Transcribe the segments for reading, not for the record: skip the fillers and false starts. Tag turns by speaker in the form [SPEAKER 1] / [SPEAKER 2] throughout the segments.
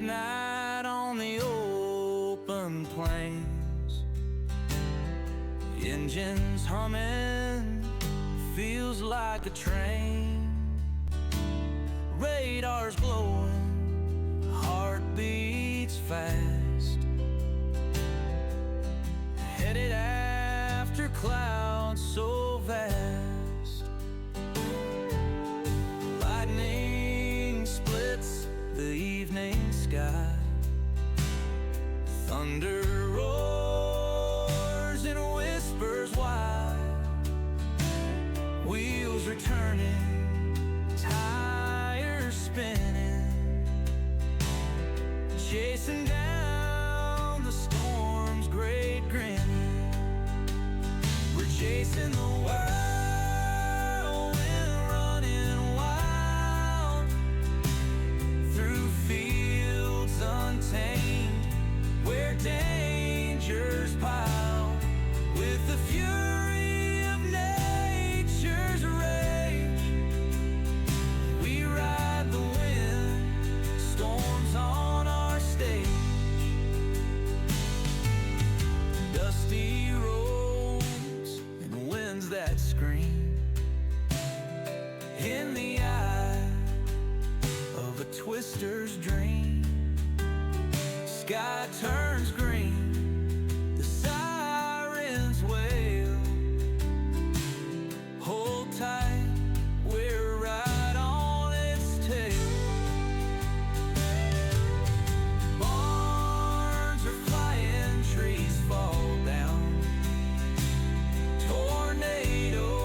[SPEAKER 1] night on the open plains, engines humming, feels like a train. Radar's glowing, heart beats fast, headed after clouds so vast. Lightning splits the evening sky, thunder roars and whispers wide, wheels returning, tires spinning, chasing down the storm's great grinning. We're chasing the whirlwind, running wild through fields untamed, where dangers pile. With the fury of nature's rage, we ride the wind, storms on our stage. Dusty roads and winds that scream in the eye of a twister's dream. Sky turns green, the sirens wail. Hold tight, we're right on its tail. Barns are flying, trees fall down, tornadoes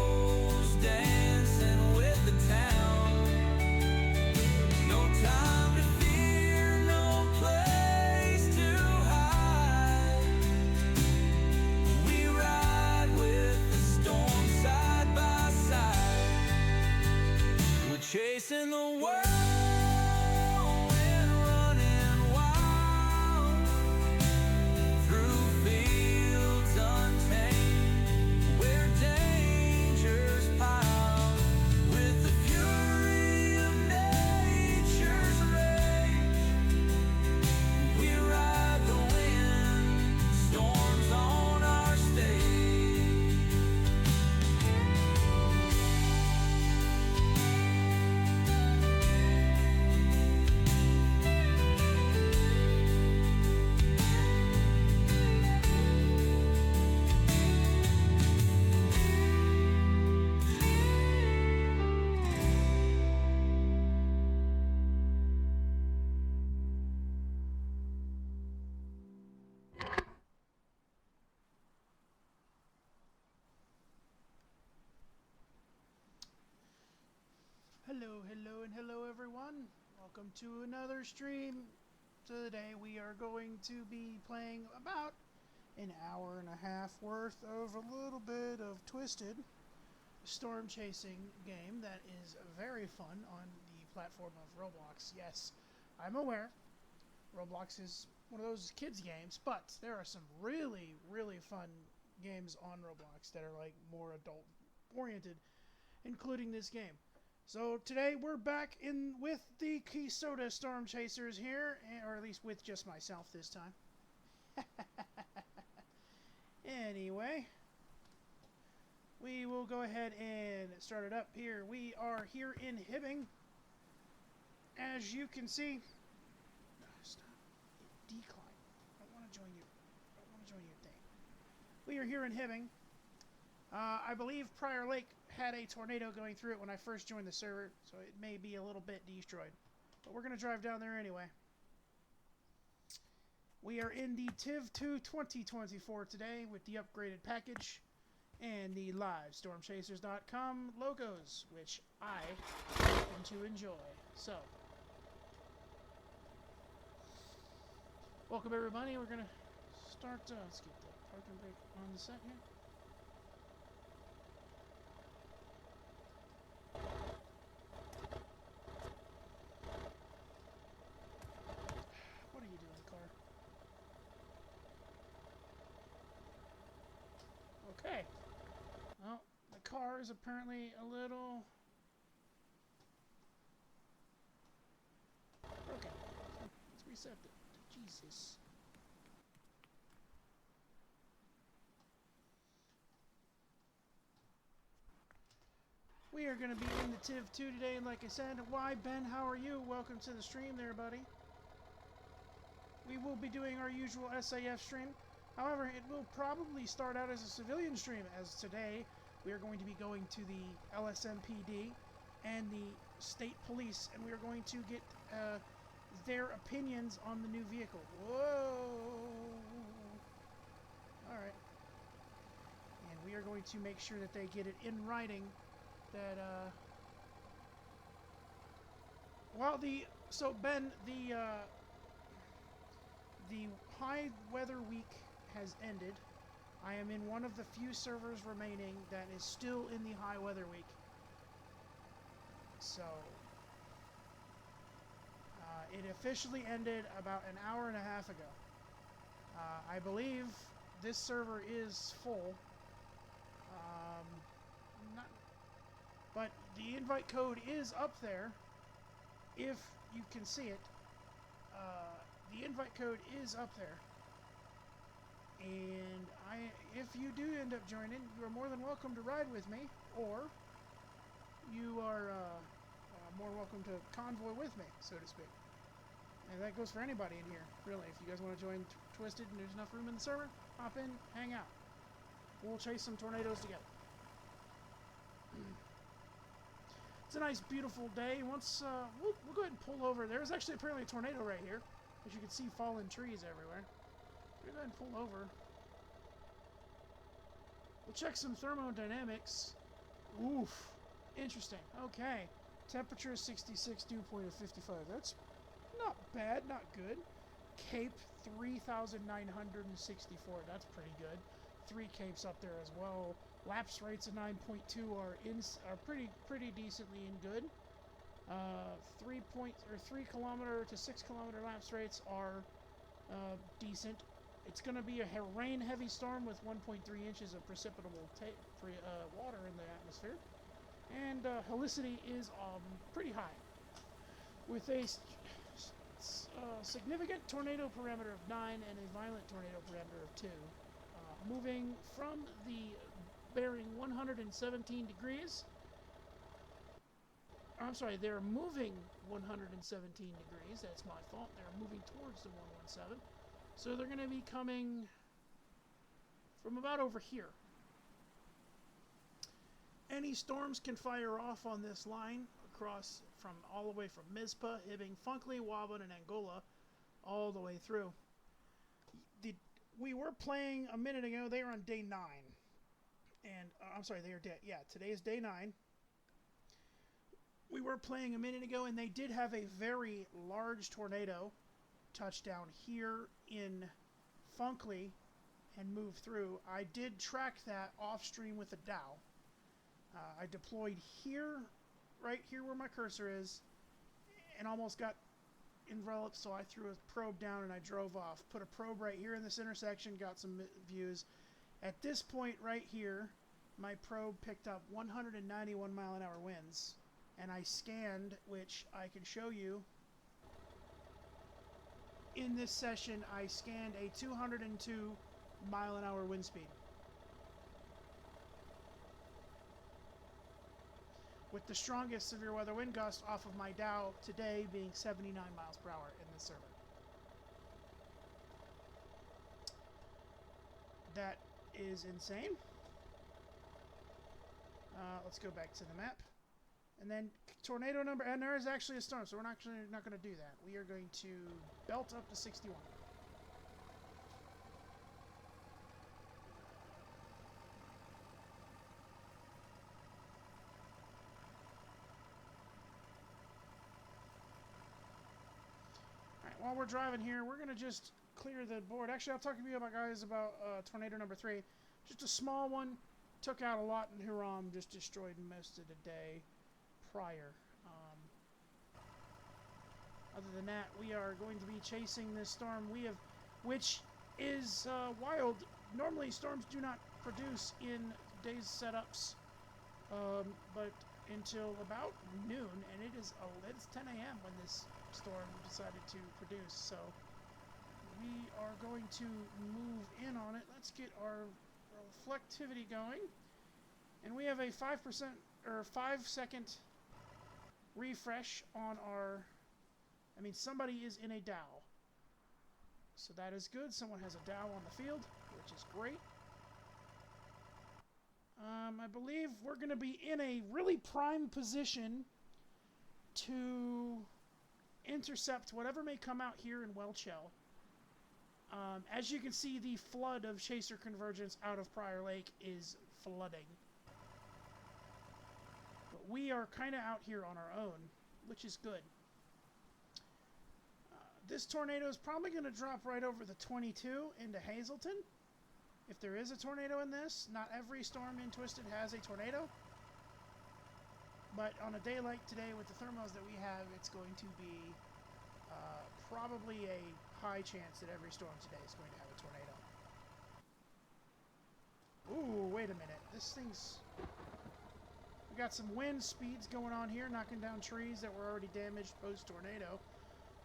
[SPEAKER 1] dancing with the town. No time to fear, no place to hide. We ride with the storm side by side. We're chasing the whirlwind, running wild through fields untamed, where dangers pile. With the fury of nature's rage, we ride the wind, storms on our stage.
[SPEAKER 2] Hello everyone. Welcome to another stream. Today we are going to be playing about an hour and a half worth of a little bit of Twisted, storm chasing game that is very fun on the platform of Roblox. Yes, I'm aware Roblox is one of those kids games, but there are some really fun games on Roblox that are like more adult oriented, including this game. So today we're back in with the Key Soda Storm Chasers here, or at least with just myself this time. Anyway, we will go ahead and start it up here. We are here in Hibbing. As you can see, stop. Decline. I don't want to join you. I don't want to join your thing. We are here in Hibbing. I believe Prior Lake had a tornado going through it when I first joined the server, so it may be a little bit destroyed. But we're going to drive down there anyway. We are in the TIV 2 2024 today with the upgraded package and the live stormchasers.com logos, which I happen to enjoy. So, welcome everybody. We're going to start, let's get the parking brake on the set here. What are you doing, car? Okay. Well, the car is apparently a little broken. Let's accepted. Jesus. We are going to be in the TIV 2 today, and like I said, why, Ben, how are you? Welcome to the stream there, buddy. We will be doing our usual SAF stream. However, it will probably start out as a civilian stream, as today we are going to be going to the LSMPD and the state police, and we are going to get their opinions on the new vehicle. Whoa! Alright. And we are going to make sure that they get it in writing that, well, so Ben, the high weather week has ended. I am in one of the few servers remaining that is still in the high weather week. So, it officially ended about an hour and a half ago. I believe this server is full. But the invite code is up there, if you can see it. The invite code is up there. And if you do end up joining, you are more than welcome to ride with me, or you are more welcome to convoy with me, so to speak. And that goes for anybody in here, really. If you guys want to join Twisted and there's enough room in the server, hop in, hang out. We'll chase some tornadoes together. It's a nice, beautiful day. Once we'll go ahead and pull over. There's actually apparently a tornado right here, as you can see, fallen trees everywhere. We'll go ahead and pull over. We'll check some thermodynamics. Oof, interesting. Okay, temperature is 66, dew point of 55. That's not bad, not good. Cape 3,964. That's pretty good. 3 capes up there as well. Lapse rates of 9.2 are pretty decently in good. 3 kilometer to 6 kilometer lapse rates are decent. It's going to be a rain-heavy storm with 1.3 inches of precipitable water in the atmosphere, and helicity is pretty high, with a significant tornado parameter of 9 and a violent tornado parameter of 2. Moving from the bearing 117 degrees. I'm sorry, they're moving 117 degrees. That's my fault. They're moving towards the 117. So they're going to be coming from about over here. Any storms can fire off on this line across from all the way from Mizpah, Hibbing, Funkley, Waban, and Angola, all the way through. We were playing a minute ago. They were on day 9. And, I'm sorry, they are dead. Yeah, today is day 9. We were playing a minute ago, and they did have a very large tornado touch down here in Funkley and move through. I did track that off stream with a Dow. I deployed here, right here where my cursor is, and almost got enveloped, so I threw a probe down and I drove off. Put a probe right here in this intersection, got some views. At this point right here, my probe picked up 191 mile an hour winds, and I scanned, which I can show you. In this session, I scanned a 202 mile an hour wind speed, with the strongest severe weather wind gust off of my Dow today being 79 miles per hour in this server. That is insane. Let's go back to the map. And then tornado number, and there is actually a storm, so we're not going to do that. We are going to belt up to 61. Alright, while we're driving here, we're going to just clear the board. Actually, I'll talk to you about, guys, about tornado number 3. Just a small one. Took out a lot in Huram, just destroyed most of the day prior. Other than that, we are going to be chasing this storm, which is wild. Normally, storms do not produce in days setups but until about noon, and it's 10 a.m. when this storm decided to produce. So we are going to move in on it. Let's get our reflectivity going, and we have a 5% or 5-second refresh on our. I mean, somebody is in a Dow, so that is good. Someone has a Dow on the field, which is great. I believe we're going to be in a really prime position to intercept whatever may come out here in Welchell. As you can see, the flood of Chaser Convergence out of Prior Lake is flooding. But we are kind of out here on our own, which is good. This tornado is probably going to drop right over the 22 into Hazleton. If there is a tornado in this, not every storm in Twisted has a tornado. But on a day like today with the thermals that we have, it's going to be probably a high chance that every storm today is going to have a tornado. Ooh, wait a minute. This thing's... We got some wind speeds going on here, knocking down trees that were already damaged post-tornado.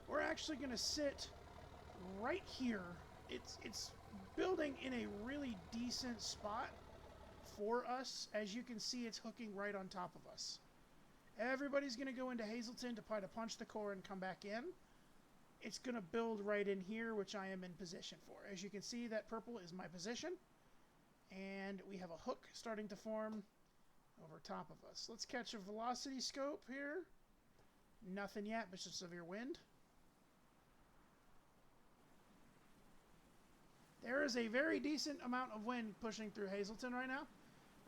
[SPEAKER 2] We're actually going to sit right here. It's building in a really decent spot for us. As you can see, it's hooking right on top of us. Everybody's going to go into Hazleton to try to punch the core and come back in. It's going to build right in here, which I am in position for. As you can see, that purple is my position. And we have a hook starting to form over top of us. Let's catch a velocity scope here. Nothing yet, but just severe wind. There is a very decent amount of wind pushing through Hazleton right now.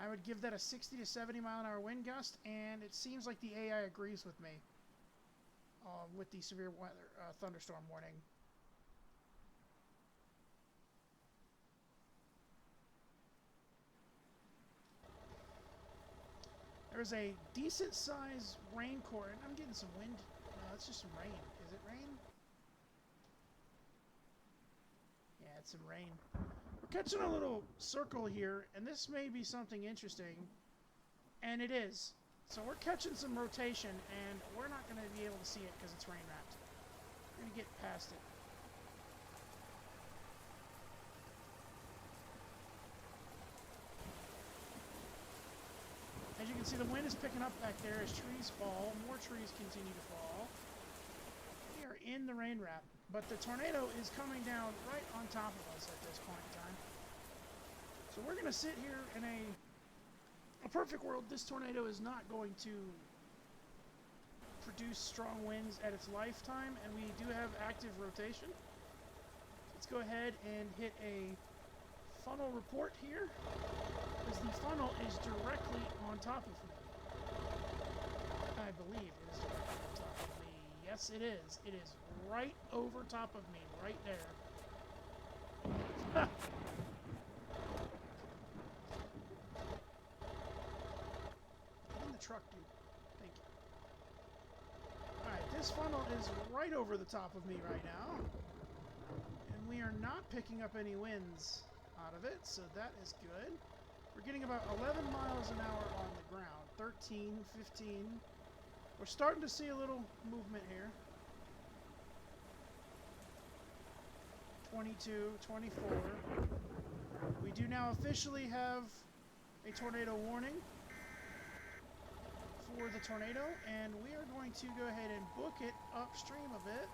[SPEAKER 2] I would give that a 60 to 70 mile an hour wind gust, and it seems like the AI agrees with me with the severe weather thunderstorm warning. There's a decent sized rain core, and I'm getting some wind. No, it's just some rain. Is it rain? Yeah, it's some rain. We're catching a little circle here, and this may be something interesting, and it is. So we're catching some rotation, and we're not going to be able to see it because it's rain wrapped. We're going to get past it. As you can see, the wind is picking up back there as trees fall. More trees continue to fall. We are in the rain wrap, but the tornado is coming down right on top of us at this point in time. So we're going to sit here in a perfect world. This tornado is not going to produce strong winds at its lifetime, and we do have active rotation. Let's go ahead and hit a funnel report here, because the funnel is directly on top of me. I believe it is directly on top of me. Yes, it is. It is right over top of me, right there. Get in the truck, dude. Thank you. Alright, this funnel is right over the top of me right now. And we are not picking up any winds out of it, so that is good. We're getting about 11 miles an hour on the ground. 13, 15. We're starting to see a little movement here. 22, 24. We do now officially have a tornado warning for the tornado, and we are going to go ahead and book it upstream a bit.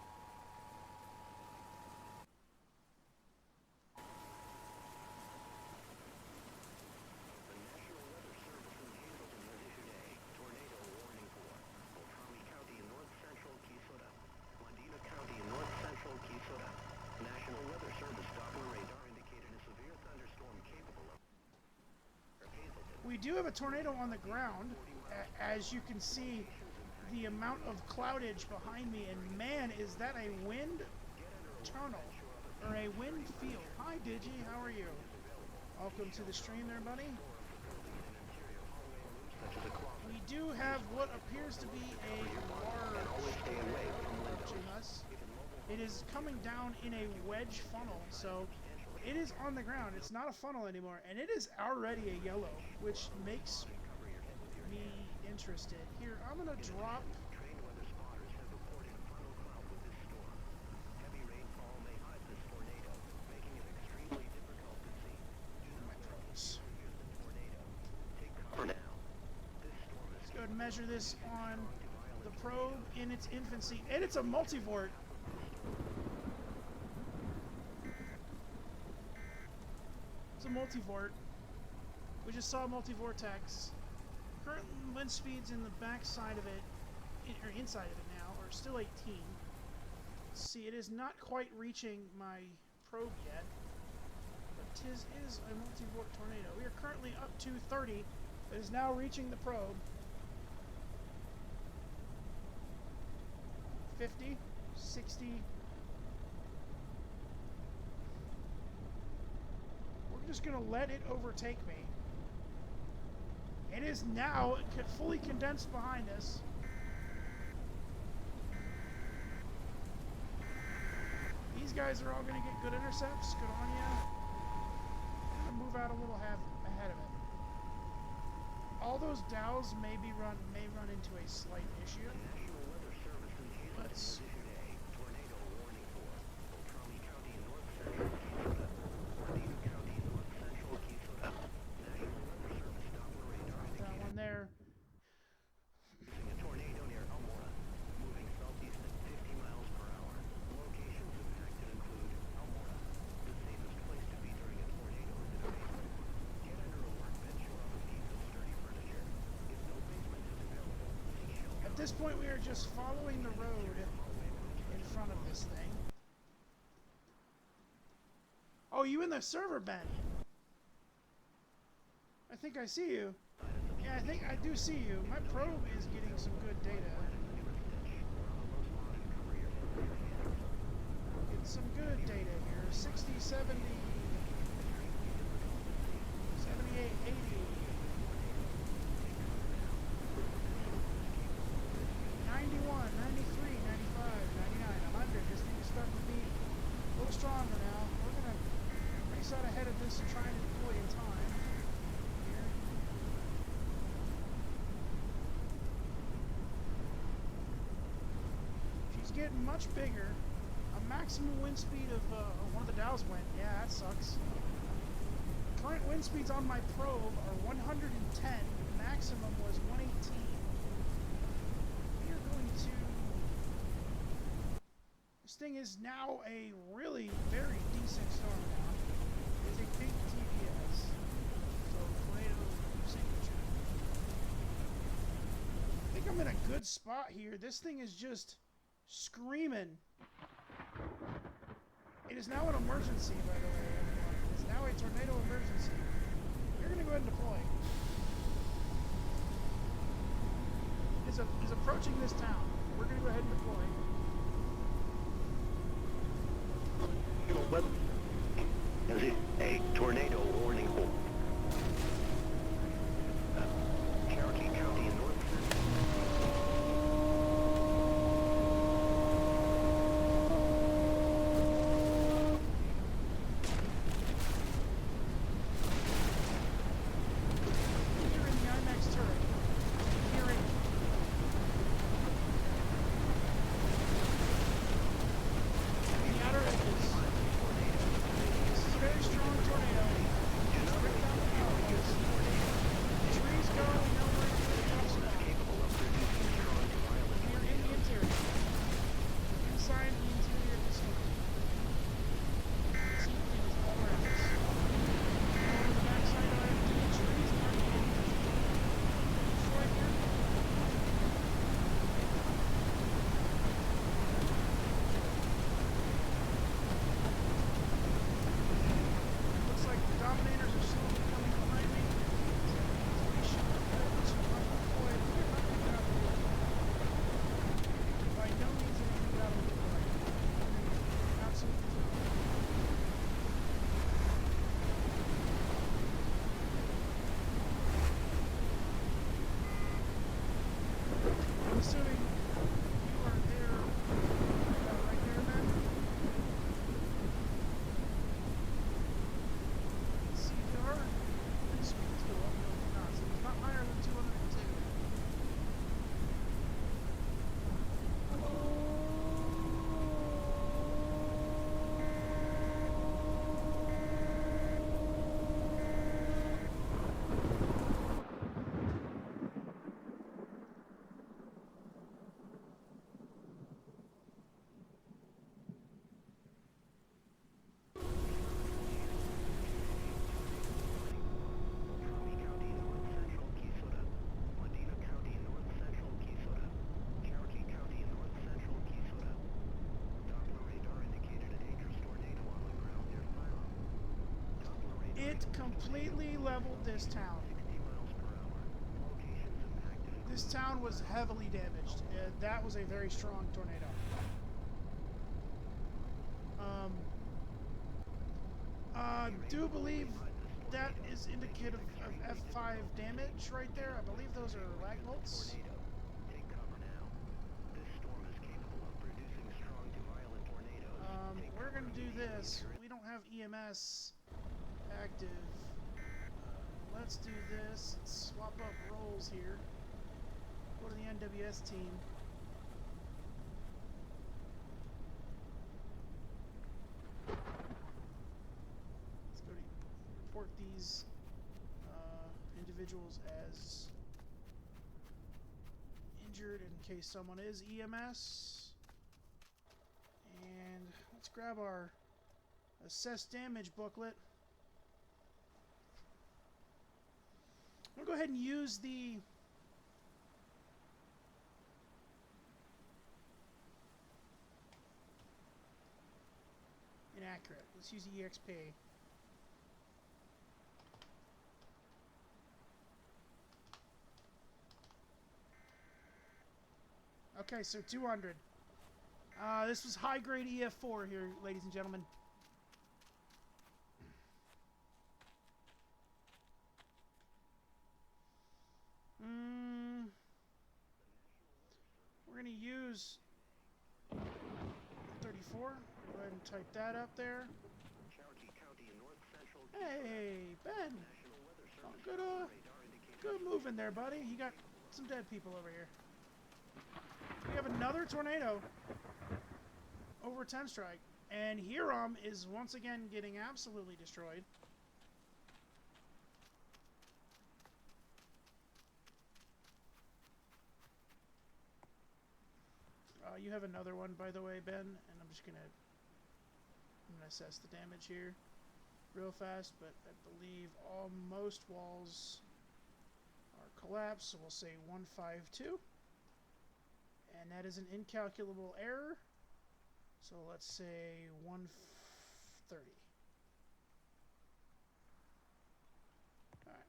[SPEAKER 2] We do have a tornado on the ground. As you can see, the amount of cloudage behind me, and man, is that a wind tunnel, or a wind field. Hi, Digi, how are you? Welcome to the stream there, buddy. We do have what appears to be a large tornado approaching us. It is coming down in a wedge funnel, so it is on the ground. It's not a funnel anymore, and it is already a yellow, which makes interested. Here, I'm gonna drop.
[SPEAKER 3] Trained weather spotters have reported a funnel cloud with this storm. Heavy rainfall may hide this tornado, making it extremely difficult to see.
[SPEAKER 2] My probes.
[SPEAKER 3] Houston tornado. Take cover now. This storm is
[SPEAKER 2] Let's go ahead and measure this on the probe in its infancy, and it's a multivort. It's a multivort. We just saw multivortex. Current wind speeds in the back side of it, or inside of it now, are still 18. Let's see, it is not quite reaching my probe yet, but tis is a multivort tornado. We are currently up to 30. It is now reaching the probe. 50, 60. We're just gonna let it overtake me. It is now fully condensed behind us. These guys are all gonna get good intercepts. Good on ya. I'm gonna move out a little ahead of it. All those dowels may run into a slight issue.
[SPEAKER 3] National Weather Service in Houston has
[SPEAKER 2] Let's.
[SPEAKER 3] issued a tornado warning for Beltrami County in north central Keysota, Mendocino County in north central Keysota. National Weather Service Doppler radar
[SPEAKER 2] That one there.
[SPEAKER 3] indicating a tornado near Elmora, moving southeast at 50 miles per hour. Locations impacted include Elmora. The safest place to be during a tornado is in a basement. Get under a workbench or on a piece of sturdy furniture. If no basement is available, seek shelter.
[SPEAKER 2] At this point, we are just following the road in front of this thing. Oh, you in the server, Ben? I think I see you. Yeah, I think I do see you. My probe is getting some good data. Getting some good data here. 60, 70, 78, 80. 91, 93, 95, 99, 100. This thing is starting to be a little stronger now. We're going to race out ahead of this and try and deploy in time. Here. She's getting much bigger. A maximum wind speed of one of the dowels went. Yeah, that sucks. Current wind speeds on my probe are 110. Maximum was 118. We are going to... This thing is now a really very decent storm now. It's a big TVS. So tornado signature. I think I'm in a good spot here. This thing is just screaming. It is now an emergency, by the way, everyone. It is now a tornado emergency. We're going to go ahead and deploy. Is approaching this town. We're going to go ahead and deploy.
[SPEAKER 3] What is it? A tornado warning for Cherokee County in north
[SPEAKER 2] You're in the IMAX turret. You're in. The outer edges. completely leveled this town.
[SPEAKER 3] 60 miles per hour. Locations of active
[SPEAKER 2] This town was heavily damaged. That was a very strong tornado. Do believe that is indicative of F5 damage right there. I believe those are lag bolts.
[SPEAKER 3] tornado. Take cover now. This storm is capable of producing strong to violent tornadoes. Take
[SPEAKER 2] We're
[SPEAKER 3] cover
[SPEAKER 2] gonna do
[SPEAKER 3] immediately if
[SPEAKER 2] this.
[SPEAKER 3] you're in-
[SPEAKER 2] We don't have EMS active. Let's do this. Let's swap up roles here. Go to the NWS team. Let's go to report these individuals as injured in case someone is EMS. And let's grab our assess damage booklet. I'm gonna go ahead and use the inaccurate. Let's use the EXP. Okay, so 200. This was high grade EF4 here, ladies and gentlemen. We're going to use 34. Go ahead and type that up there.
[SPEAKER 3] Cherokee County in north central
[SPEAKER 2] Hey, Ben.
[SPEAKER 3] National Weather
[SPEAKER 2] Oh,
[SPEAKER 3] Service
[SPEAKER 2] good,
[SPEAKER 3] radar indicates
[SPEAKER 2] good moving there, buddy. You got some dead people over here. We have another tornado over 10 strike. And Hiram is once again getting absolutely destroyed. You have another one, by the way, Ben, and I'm gonna assess the damage here real fast, but I believe most walls are collapsed, so we'll say 152. And that is an incalculable error. So let's say 130. All right.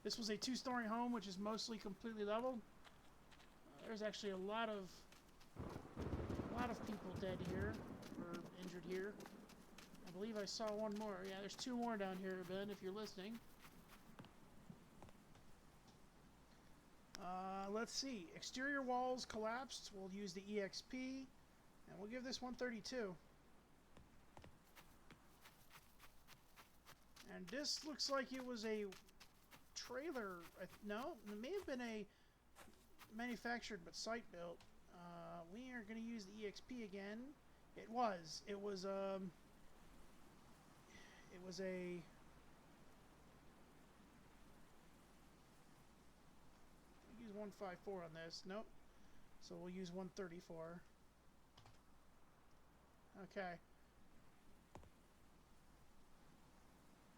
[SPEAKER 2] This was a two-story home, which is mostly completely leveled. There's actually a lot of people dead here or injured here. I believe I saw one more. Yeah, there's two more down here, Ben, if you're listening. Let's see. Exterior walls collapsed. We'll use the EXP, and we'll give this 132. And this looks like it was a trailer. No, it may have been a manufactured but site built. We are going to use the EXP again. It was a use 154 on this. Nope. So we'll use 134. Okay.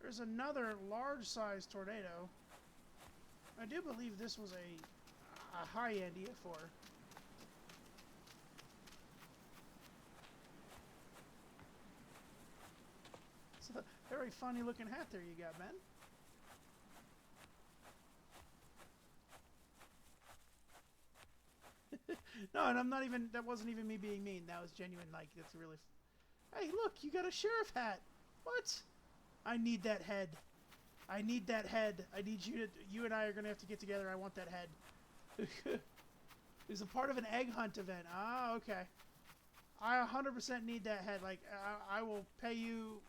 [SPEAKER 2] There's another large-sized tornado. I do believe this was a high-end EF4. It's a very funny-looking hat there you got, Ben. No, and I'm not even. That wasn't even me being mean. That was genuine. Like, that's really. Hey, look, you got a sheriff hat. What? I need that head. I need that head. I need you to. You and I are gonna have to get together. I want that head. It's a part of an egg hunt event. Ah, okay. I 100% need that head. Like, I will pay you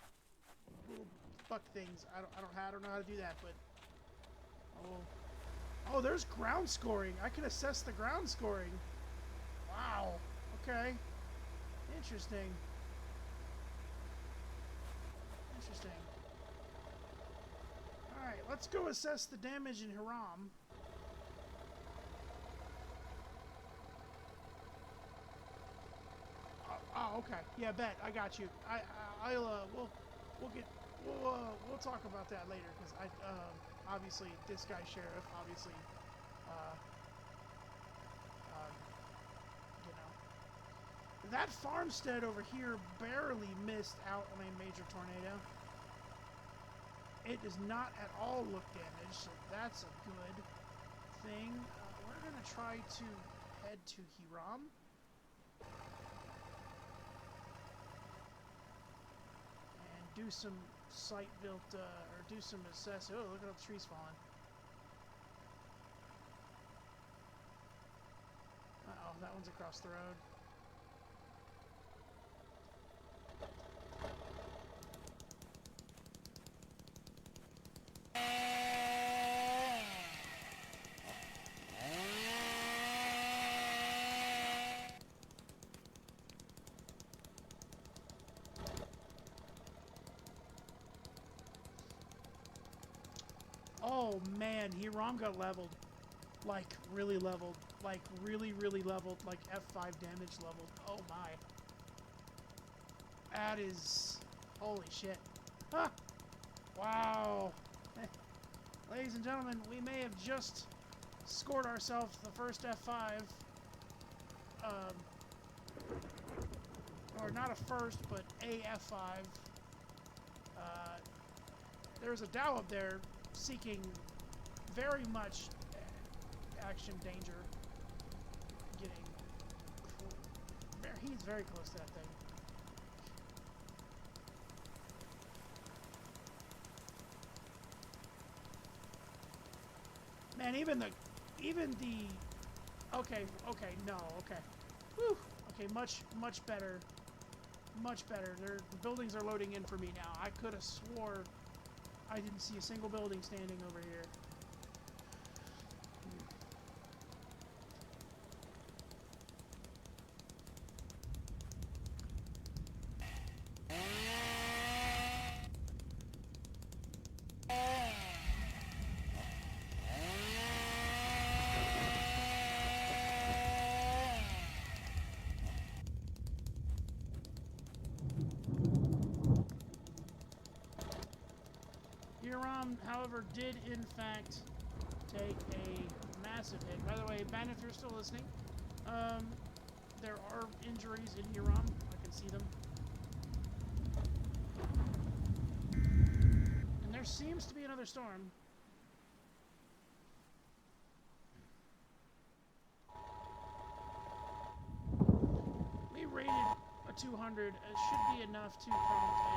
[SPEAKER 2] little buck things. I don't know how to do that, but I will. Oh, there's ground scoring. I can assess the ground scoring. Wow. Okay. Interesting. Interesting. Alright, let's go assess the damage in Hiram. Oh, okay. Yeah, bet. I got you. We'll talk about that later, because obviously this guy's sheriff, obviously, that farmstead over here barely missed out on a major tornado. It does not at all look damaged, so that's a good thing. We're going to try to head to Hiram. And do some site-built, or do some assess. Oh, look at all the trees falling. Uh-oh, that one's across the road. Oh man, Hiram got leveled. Like, really leveled. Like, really, really leveled. Like, F5 damage leveled. Oh my. That is... Holy shit. Ah! Wow. Ladies and gentlemen, we may have just scored ourselves the first F5. Or not a first, but a F5. There's a Dow up there seeking very much action danger. He's very close to that thing. Man, even the okay, no, okay. Whew. Okay, much better. Much better. The buildings are loading in for me now. I could have swore I didn't see a single building standing over here. Hiram, however, did in fact take a massive hit. By the way, Ben, if you're still listening, there are injuries in Hiram. I can see them. And there seems to be another storm. We rated a 200. It should be enough to prompt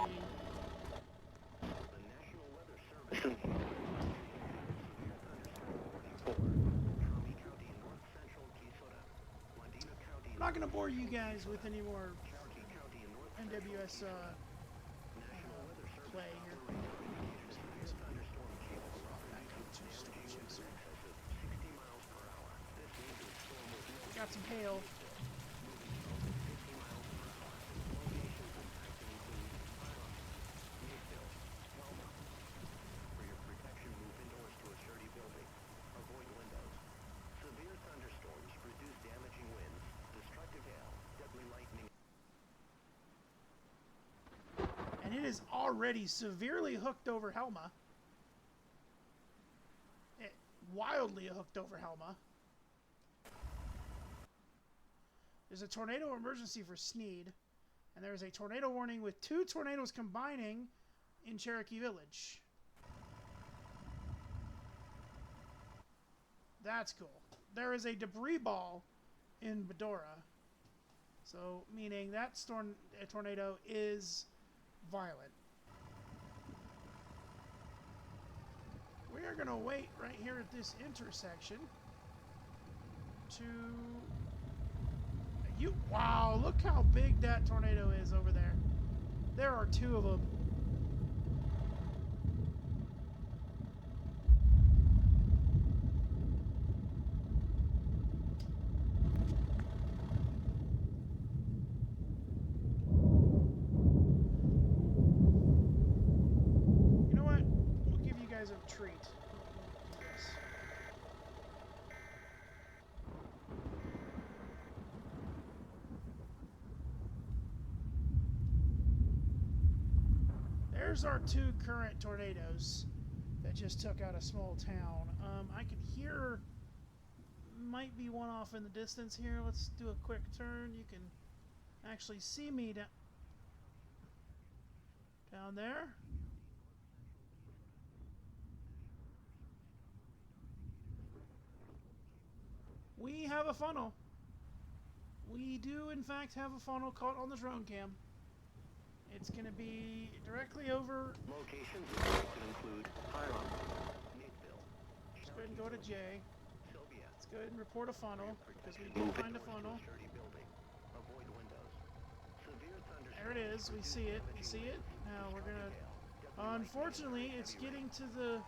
[SPEAKER 2] I'm not going to bore you guys with any more NWS play here. Got some hail. And it is already severely hooked over Helma. Wildly hooked over Helma. There's a tornado emergency for Sneed. And there's a tornado warning with 2 tornadoes combining in Cherokee Village. That's cool. There is a debris ball in Bedora. So, meaning that tornado is violent. We are going to wait right here at this intersection to... Wow, look how big that tornado is over there. There are 2 of them. You know what? We'll give you guys a treat. Yes. There's our 2 current tornadoes that just took out a small town. I can hear, might be one off in the distance here. Let's do a quick turn. You can actually see me down there. We have a funnel. We do, in fact, have a funnel caught on the drone cam. It's going to be directly over.
[SPEAKER 3] Locations could include Hiram, Knightsville,
[SPEAKER 2] Let's go ahead and go to J.
[SPEAKER 3] Sylvia.
[SPEAKER 2] Let's go ahead and report a funnel because we did
[SPEAKER 3] Move
[SPEAKER 2] find a
[SPEAKER 3] indoors to
[SPEAKER 2] funnel.
[SPEAKER 3] sturdy building. Avoid windows. Severe
[SPEAKER 2] There it is. We see it. We see it. Now we're going to... Unfortunately, it's getting to the...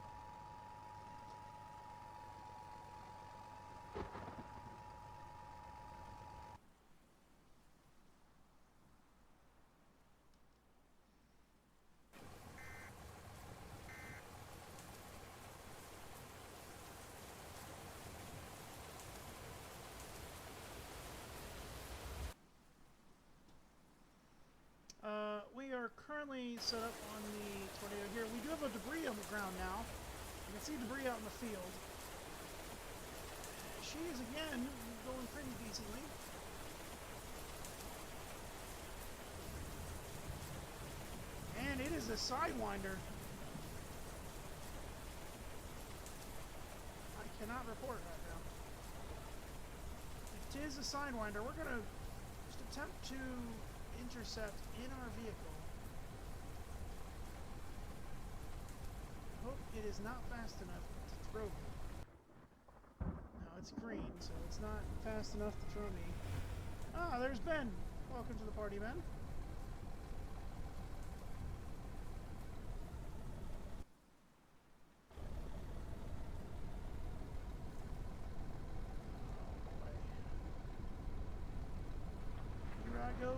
[SPEAKER 2] we are currently set up on the tornado here. We do have a debris on the ground now. You can see debris out in the field. She is again going pretty decently. And it is a sidewinder. I cannot report right now. It is a sidewinder. We're going to just attempt to intercept in our vehicle. Hope it is not fast enough to throw me. No, it's green, so it's not fast enough to throw me. Ah, there's Ben. Welcome to the party, Ben. Here I go,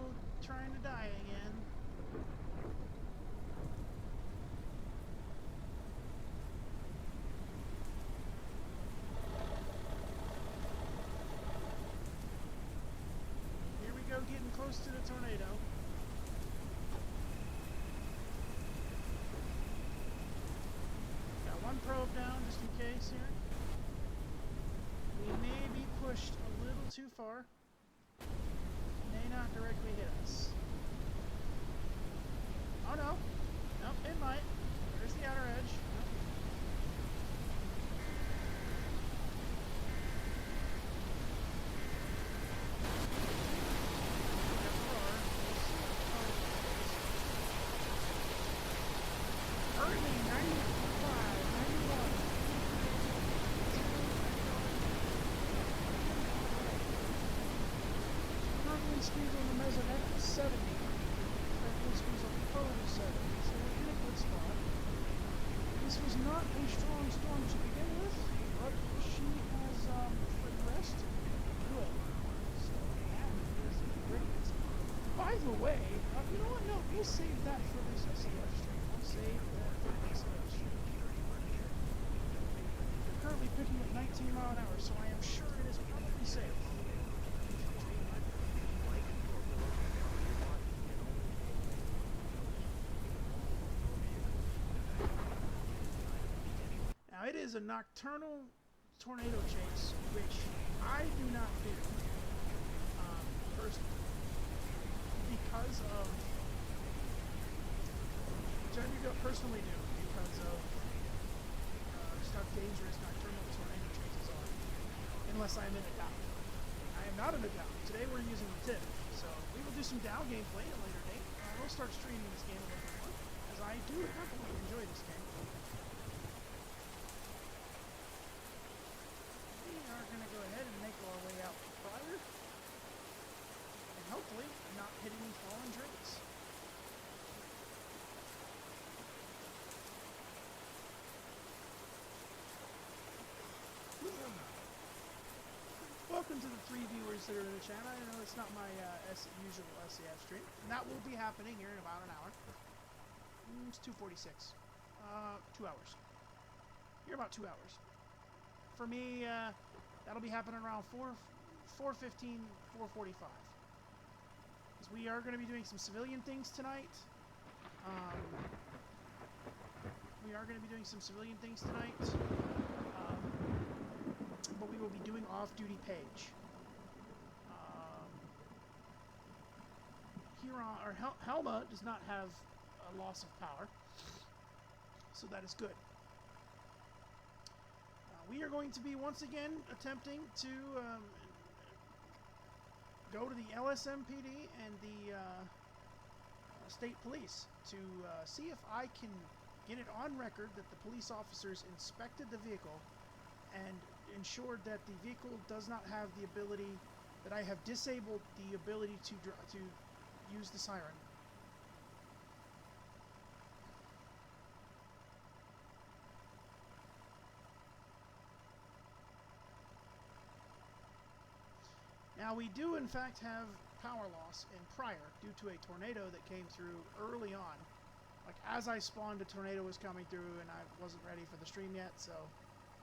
[SPEAKER 2] trying to die again. Here we go, getting close to the tornado. Got one probe down just in case here. We may be pushed a little too far. May not directly hit us. Oh no. Nope, it might. There's the outer edge. Nope. Currently 95, 91. Currently speeds on the Mesonet is 70. Currently speeds on the Code is 70. So we're in a good spot. This was not a strong storm to begin with, but she has progressed good. So that is great. By the way, you know what? No, we'll save that for this SAF stream. We'll save that for this SAF stream. They're currently picking up 19 mile an hour, so I am sure it is probably safe. Now it is a nocturnal tornado chase, which I do not do personally, because of, which I personally do because of just how dangerous nocturnal tornado chases are, unless I'm in a down. I am not in a down. Today we're using the TIV, so we will do some down gameplay at a later date. We'll start streaming this game a little bit more, as I do definitely enjoy this game. We are going to go ahead and make our way out prior, and hopefully not hit any fallen trees. Welcome to the 3 viewers that are in the chat. I know it's not my usual SCF stream. And that will be happening here in about an hour. It's 2:46. 2 hours. Here about 2 hours. For me, that'll be happening around 4:15, 4:45. Because we are going to be doing some civilian things tonight. But we will be doing off-duty page. Helma does not have a loss of power, so that is good. We are going to be once again attempting to go to the LSMPD and the state police to see if I can get it on record that the police officers inspected the vehicle and ensured that the vehicle does not have the ability, that I have disabled the ability to use the siren. Now, we do, in fact, have power loss in prior due to a tornado that came through early on. Like, as I spawned, a tornado was coming through, and I wasn't ready for the stream yet, so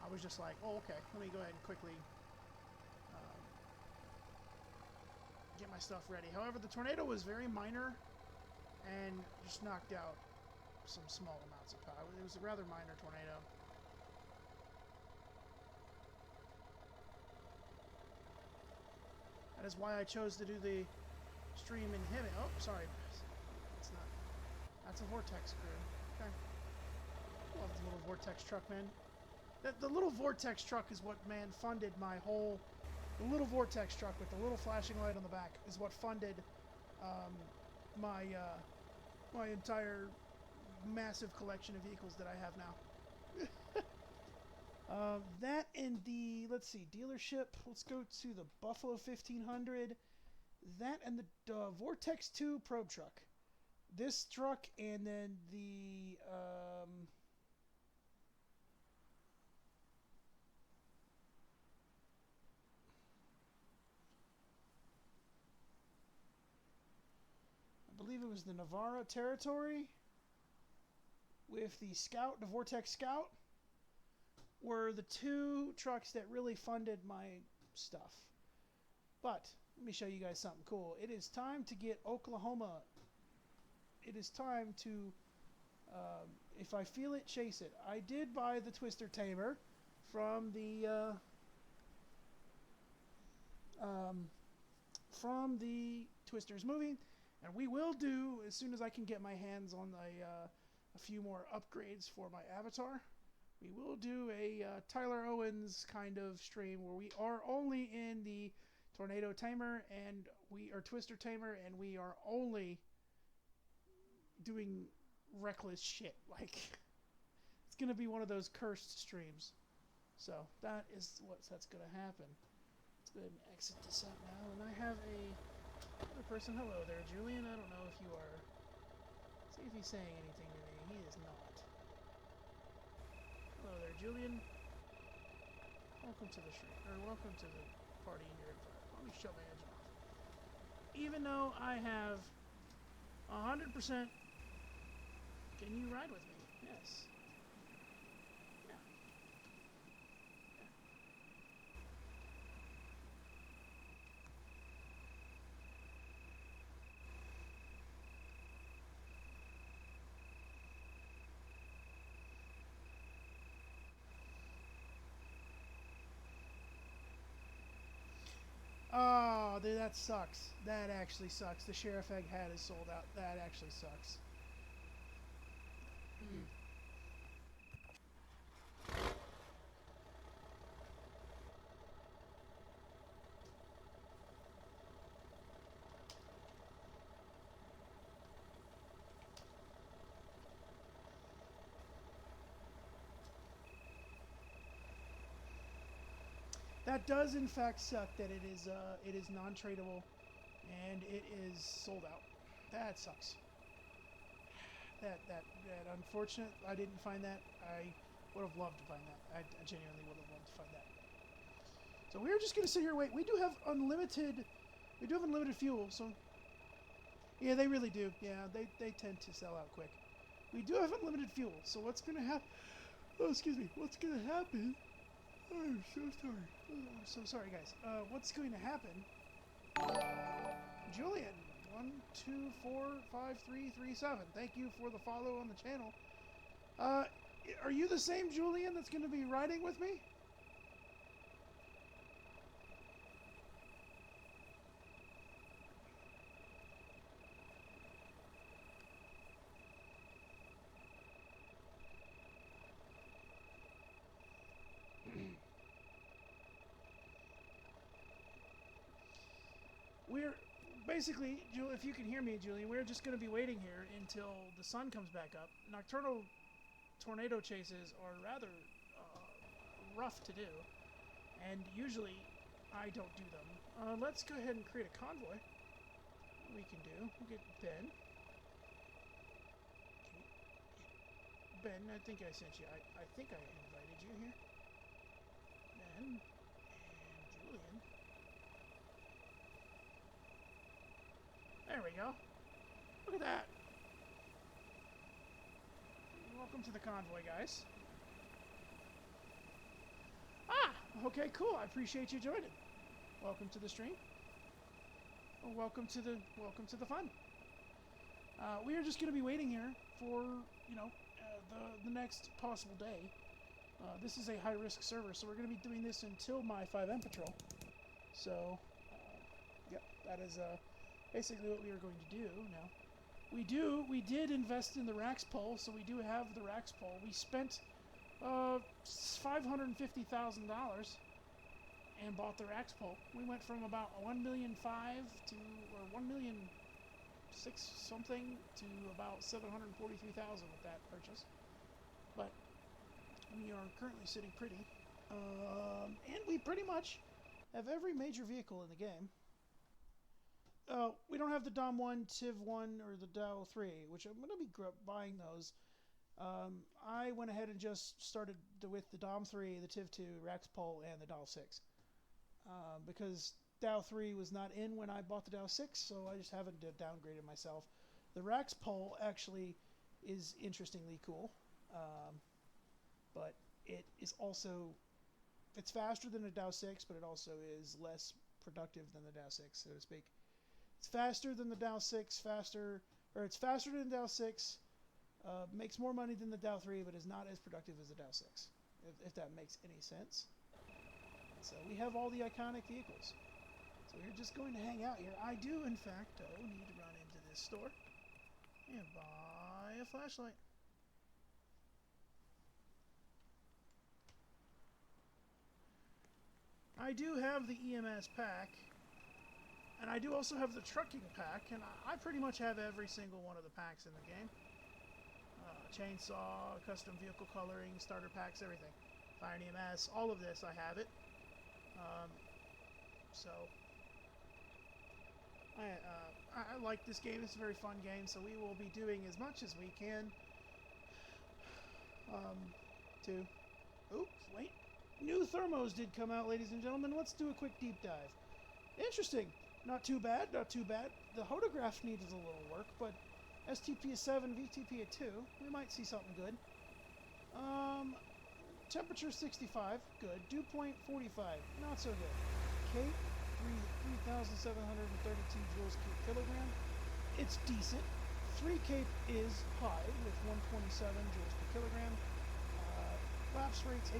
[SPEAKER 2] I was just like, oh, okay, let me go ahead and quickly get my stuff ready. However, the tornado was very minor and just knocked out some small amounts of power. It was a rather minor tornado. That is why I chose to do the stream in heavy. Oh, sorry. That's not. That's a vortex crew. Okay. Love the little vortex truck, man. The little vortex truck is what, man, funded my whole. The little vortex truck with the little flashing light on the back is what funded my my entire massive collection of vehicles that I have now. That and the, let's see, dealership. Let's go to the Buffalo 1500. That and the Vortex 2 probe truck. This truck and then the I believe it was the Navarra Territory with the Scout, the Vortex Scout, were the two trucks that really funded my stuff. But let me show you guys something cool. It is time to get Oklahoma. It is time to, if I feel it, chase it. I did buy the Twister Tamer from the Twisters movie, and we will do, as soon as I can get my hands on a few more upgrades for my avatar, we will do a Tyler Owens kind of stream where we are only in the Tornado Tamer and we are Twister Tamer, and we are only doing reckless shit. Like, it's gonna be one of those cursed streams. So that's gonna happen. Let's go ahead and exit this out now, and I have another person. Hello there, Julian. I don't know if you are. See if he's saying anything to me. He is not. Hello there, Julian. Welcome to the stream, or welcome to the party in your invite. Let me shut my engine off. Even though I have 100%, can you ride with me? Yes. Yeah. Oh, dude, that sucks. That actually sucks. The Sheriff Egg hat is sold out. That actually sucks. That does in fact suck that it is non-tradable and it is sold out. That sucks. That unfortunate. I didn't find that. I would have loved to find that. I genuinely would have loved to find that. So we're just gonna sit here and wait. We do have unlimited fuel, so yeah, they really do. Yeah, they tend to sell out quick. We do have unlimited fuel, so what's gonna happen? Oh, excuse me. What's gonna happen? Oh, I'm so sorry. Oh, I'm so sorry, guys. What's going to happen? Julian, 124537. Thank you for the follow on the channel. Are you the same Julian that's going to be riding with me? basically, if you can hear me, Julian, we're just going to be waiting here until the sun comes back up. Nocturnal tornado chases are rather rough to do, and usually I don't do them. Let's go ahead and create a convoy. We can do. We'll get Ben. Okay. Ben, I think I sent you. I think I invited you here. Ben and Julian. There we go. Look at that. Welcome to the convoy, guys. Ah, okay, cool. I appreciate you joining. Welcome to the stream. Well, welcome to the fun. We are just going to be waiting here for the next possible day. This is a high-risk server, so we're going to be doing this until my 5M patrol. So, yep, that is basically what we are going to do now. We did invest in the Rax pole, so we do have the Rax pole. We spent $550,000 and bought the Rax pole. We went from about $1.5 million to, or $1.6 million something, to about $743,000 with that purchase. But we are currently sitting pretty, and we pretty much have every major vehicle in the game. We don't have the Dom 1, TIV 1, or the Dow 3, which I'm going to be buying those. I went ahead and just started with the Dom 3, the TIV 2, Rax pole, and the Dow 6. Because Dow 3 was not in when I bought the Dow 6, so I just haven't downgraded myself. The Rax pole actually is interestingly cool, but it is also, it's faster than the Dow 6, but it also is less productive than the Dow 6, so to speak. It's faster than the Dow 6, it's faster than the Dow 6, makes more money than the Dow 3, but is not as productive as the Dow 6, if that makes any sense. So we have all the iconic vehicles. So we're just going to hang out here. I do, in fact, though, need to run into this store and buy a flashlight. I do have the EMS pack, and I do also have the trucking pack, and I pretty much have every single one of the packs in the game. Chainsaw, custom vehicle coloring, starter packs, everything. Fire and EMS, all of this, I have it. So I like this game. It's a very fun game, so we will be doing as much as we can oops, wait. New thermos did come out, ladies and gentlemen. Let's do a quick deep dive. Interesting. Not too bad, not too bad. The photograph needs a little work, but STP is 7, VTP at 2. We might see something good. Temperature 65, good. Dew point 45, not so good. Cape, 3,732 joules per kilogram. It's decent. 3 cape is high with 127 joules per kilogram. Lapse rate's 8.4,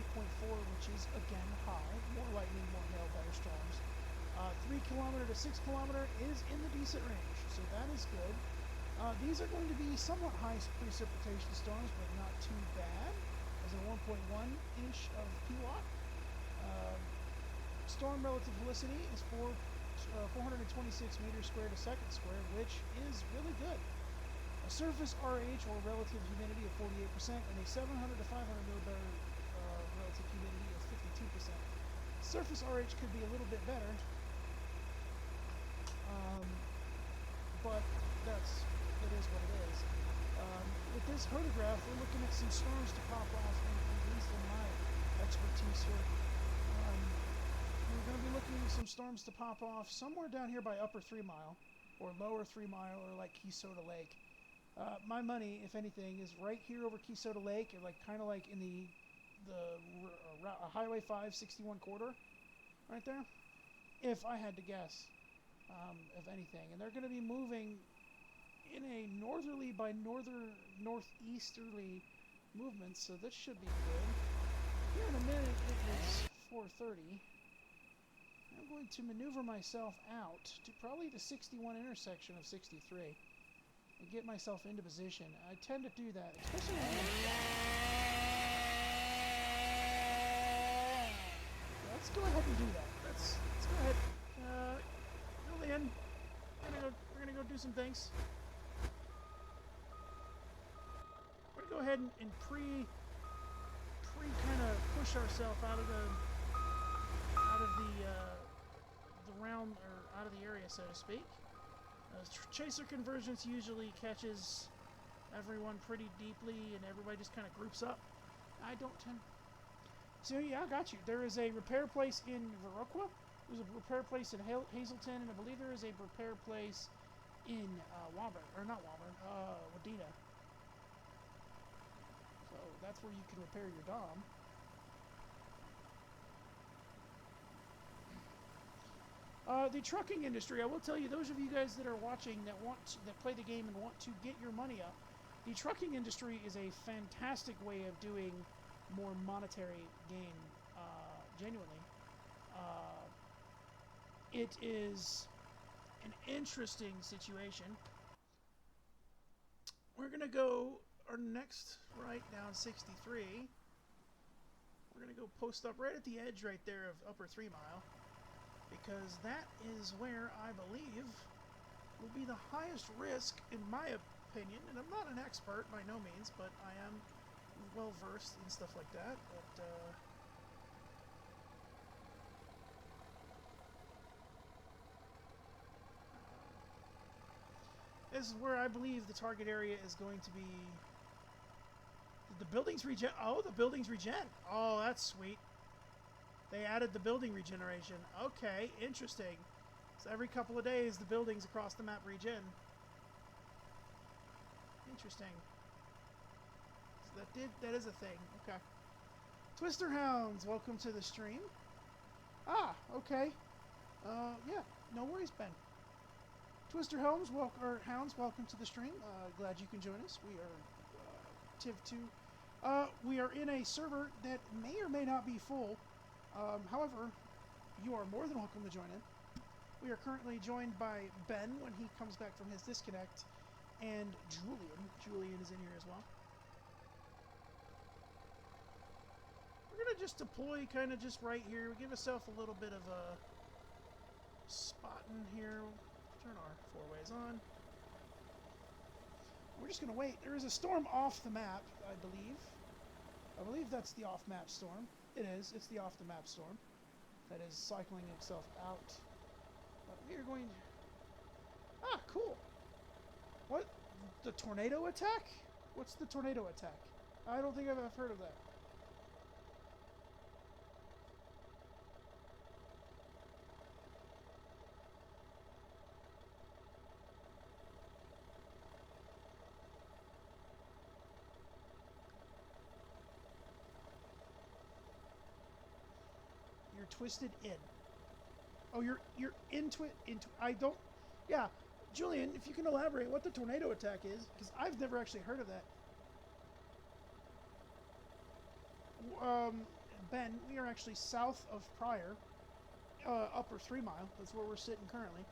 [SPEAKER 2] which is again high. More lightning, more hail, better storms. 3 kilometer to 6 kilometer is in the decent range, so that is good. These are going to be somewhat high precipitation storms, but not too bad. There's a 1.1 inch of PWAT. Storm relative helicity is 426 meters squared a second squared, which is really good. A surface RH, or relative humidity, of 48%, and a 700 to 500 millibar relative humidity of 52%. Surface RH could be a little bit better, but that is what it is. With this photograph, we're looking at some storms to pop off, at least in my expertise here. We're going to be looking at some storms to pop off somewhere down here by Upper 3 Mile, or Lower 3 Mile, or like Keysota Lake. My money, if anything, is right here over Keysota Lake, or kind of like in the Highway 561 corridor, right there. If I had to guess, if anything, and they're going to be moving in a northerly by northeasterly movement, so this should be good. Here in a minute, it is 4:30. I'm going to maneuver myself out to probably the 61 intersection of 63 and get myself into position. I tend to do that, especially when let's go ahead and do that. Let's go ahead. Julian, I'm gonna go do some things. We're gonna go ahead and pre kind of push ourselves out of the round, or out of the area, so to speak. Chaser convergence usually catches everyone pretty deeply, and everybody just kind of groups up. I don't tend. So yeah, I got you. There is a repair place in Viroqua. There's a repair place in Hazelton, and I believe there is a repair place in Woburn, or not Woburn, Wadena. So that's where you can repair your Dom. The trucking industry, I will tell you, those of you guys that are watching that play the game and want to get your money up, the trucking industry is a fantastic way of doing more monetary gain, genuinely. It is an interesting situation. We're going to go our next right down 63. We're going to go post up right at the edge right there of Upper 3 Mile, because that is where I believe will be the highest risk, in my opinion. And I'm not an expert by no means, but I am well versed in stuff like that. But this is where I believe the target area is going to be. The buildings regen. Oh, the buildings regen. Oh, that's sweet. They added the building regeneration. Okay, interesting. So every couple of days, the buildings across the map regen. Interesting. So that is a thing. Okay. Twister Hounds, welcome to the stream. Ah, okay. Yeah, no worries, Ben. Twister Hounds, welcome to the stream. Glad you can join us. We are TIV2. We are in a server that may or may not be full. However, you are more than welcome to join in. We are currently joined by Ben when he comes back from his disconnect, and Julian. Julian is in here as well. We're going to just deploy kind of just right here. Give ourselves a little bit of a spot in here. Turn our four-ways on. We're just going to wait. There is a storm off the map, I believe. I believe that's the off-map storm. It is. It's the off-the-map storm that is cycling itself out. But we are going... Ah, cool. What? The tornado attack? What's the tornado attack? I don't think I've heard of that. You're twisted in. Oh, you're into it. I don't. Yeah, Julian, if you can elaborate what the tornado attack is, because I've never actually heard of that. Ben, we are actually south of Pryor, Upper 3 Mile. That's where we're sitting currently.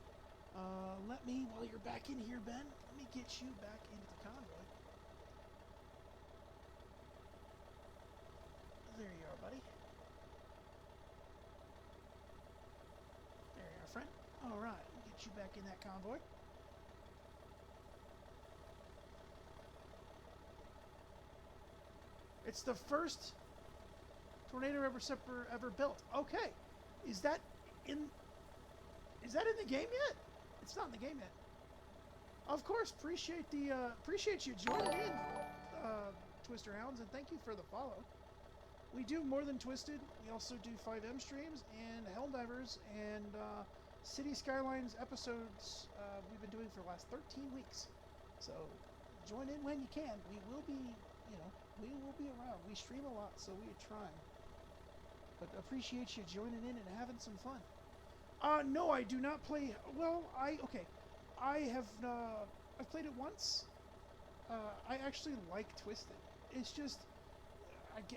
[SPEAKER 2] Let me, while you're back in here, Ben, let me get you back into the convoy. There you are, buddy. There you are, friend. All right, we'll get you back in that convoy. It's the first tornado ever built. Okay, is that in the game yet? It's not in the game yet. Of course, appreciate you joining in, Twister Hounds, and thank you for the follow. We do more than Twisted. We also do 5M streams and Helldivers and City Skylines episodes. We've been doing for the last 13 weeks. So join in when you can. We will be, we will be around. We stream a lot, so we are trying. But appreciate you joining in and having some fun. No, I do not play. Well, I have. I've played it once. I actually like Twisted. It's just,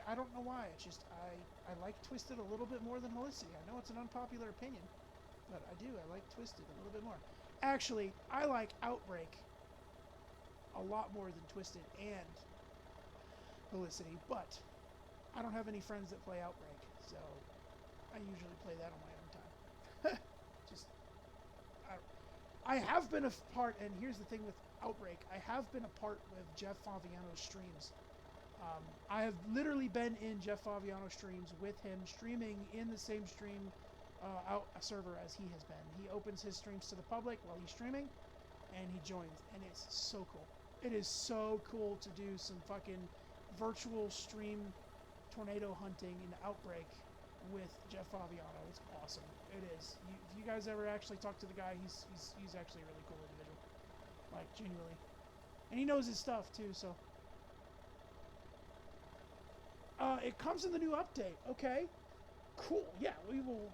[SPEAKER 2] I don't know why. It's just I like Twisted a little bit more than Helicity. I know it's an unpopular opinion, but I do. I like Twisted a little bit more. Actually, I like Outbreak a lot more than Twisted and Helicity, but I don't have any friends that play Outbreak, so I usually play that on my own time. Just, I have been a part, and here's the thing with Outbreak, I have been a part with Jeff Faviano's streams. I have literally been in Jeff Faviano's streams with him, streaming in the same stream out a server as he has been. He opens his streams to the public while he's streaming, and he joins, and it's so cool. It is so cool to do some fucking virtual stream tornado hunting in Outbreak with Jeff Faviano. It's awesome. It is. If you guys ever actually talk to the guy, he's actually a really cool individual. Like, genuinely. And he knows his stuff, too, so. It comes in the new update. Okay. Cool. Yeah, we will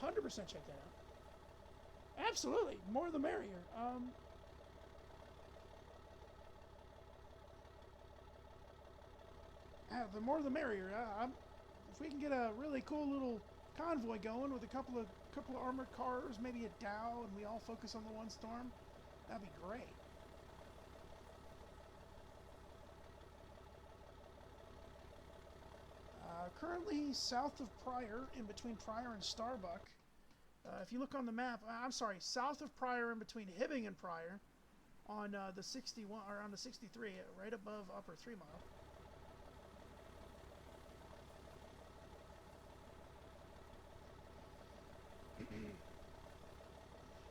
[SPEAKER 2] 100% check that out. Absolutely. More the merrier. The more the merrier. If we can get a really cool little convoy going with a couple of armored cars, maybe a Dow, and we all focus on the one storm, that'd be great. Currently south of Pryor, in between Pryor and Starbuck. If you look on the map, I'm sorry, south of Pryor, in between Hibbing and Pryor, on the 61 or on the 63, right above Upper 3 Mile.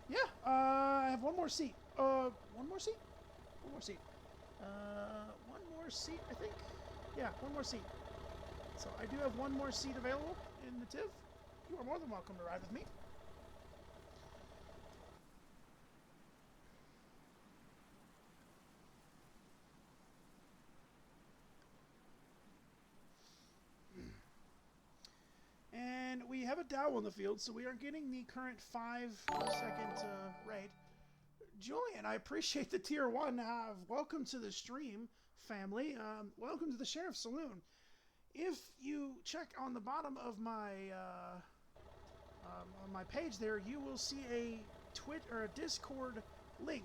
[SPEAKER 2] Yeah, I have one more seat. One more seat? One more seat. One more seat, I think. Yeah, one more seat. So I do have one more seat available in the TIV. You are more than welcome to ride with me. And we have a Dow on the field, so we are getting the current 5-second raid. Julian, I appreciate the tier 1. Welcome to the stream, family. Welcome to the Sheriff's Saloon. If you check on the bottom of my on my page there, you will see a Discord link.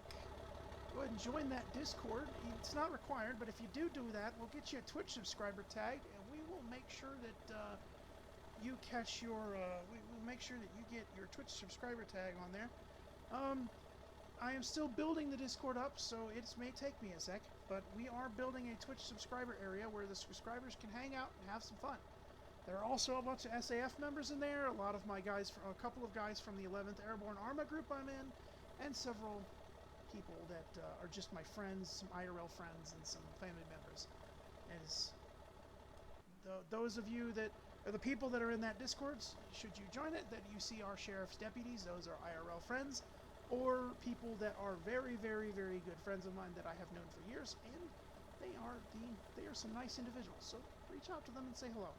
[SPEAKER 2] Go ahead and join that Discord. It's not required, but if you do that, we'll get you a Twitch subscriber tag, and we will make sure that you catch your. We will make sure that you get your Twitch subscriber tag on there. I am still building the Discord up, so it may take me a sec, but we are building a Twitch subscriber area where the subscribers can hang out and have some fun. There are also a bunch of SAF members in there, a lot of my guys, a couple of guys from the 11th Airborne Arma group I'm in, and several people that are just my friends, some IRL friends, and some family members. As those of you that are the people that are in that Discord, should you join it, that you see our sheriff's deputies, those are IRL friends, or people that are very, very, very good friends of mine that I have known for years, and they are some nice individuals. So reach out to them and say hello.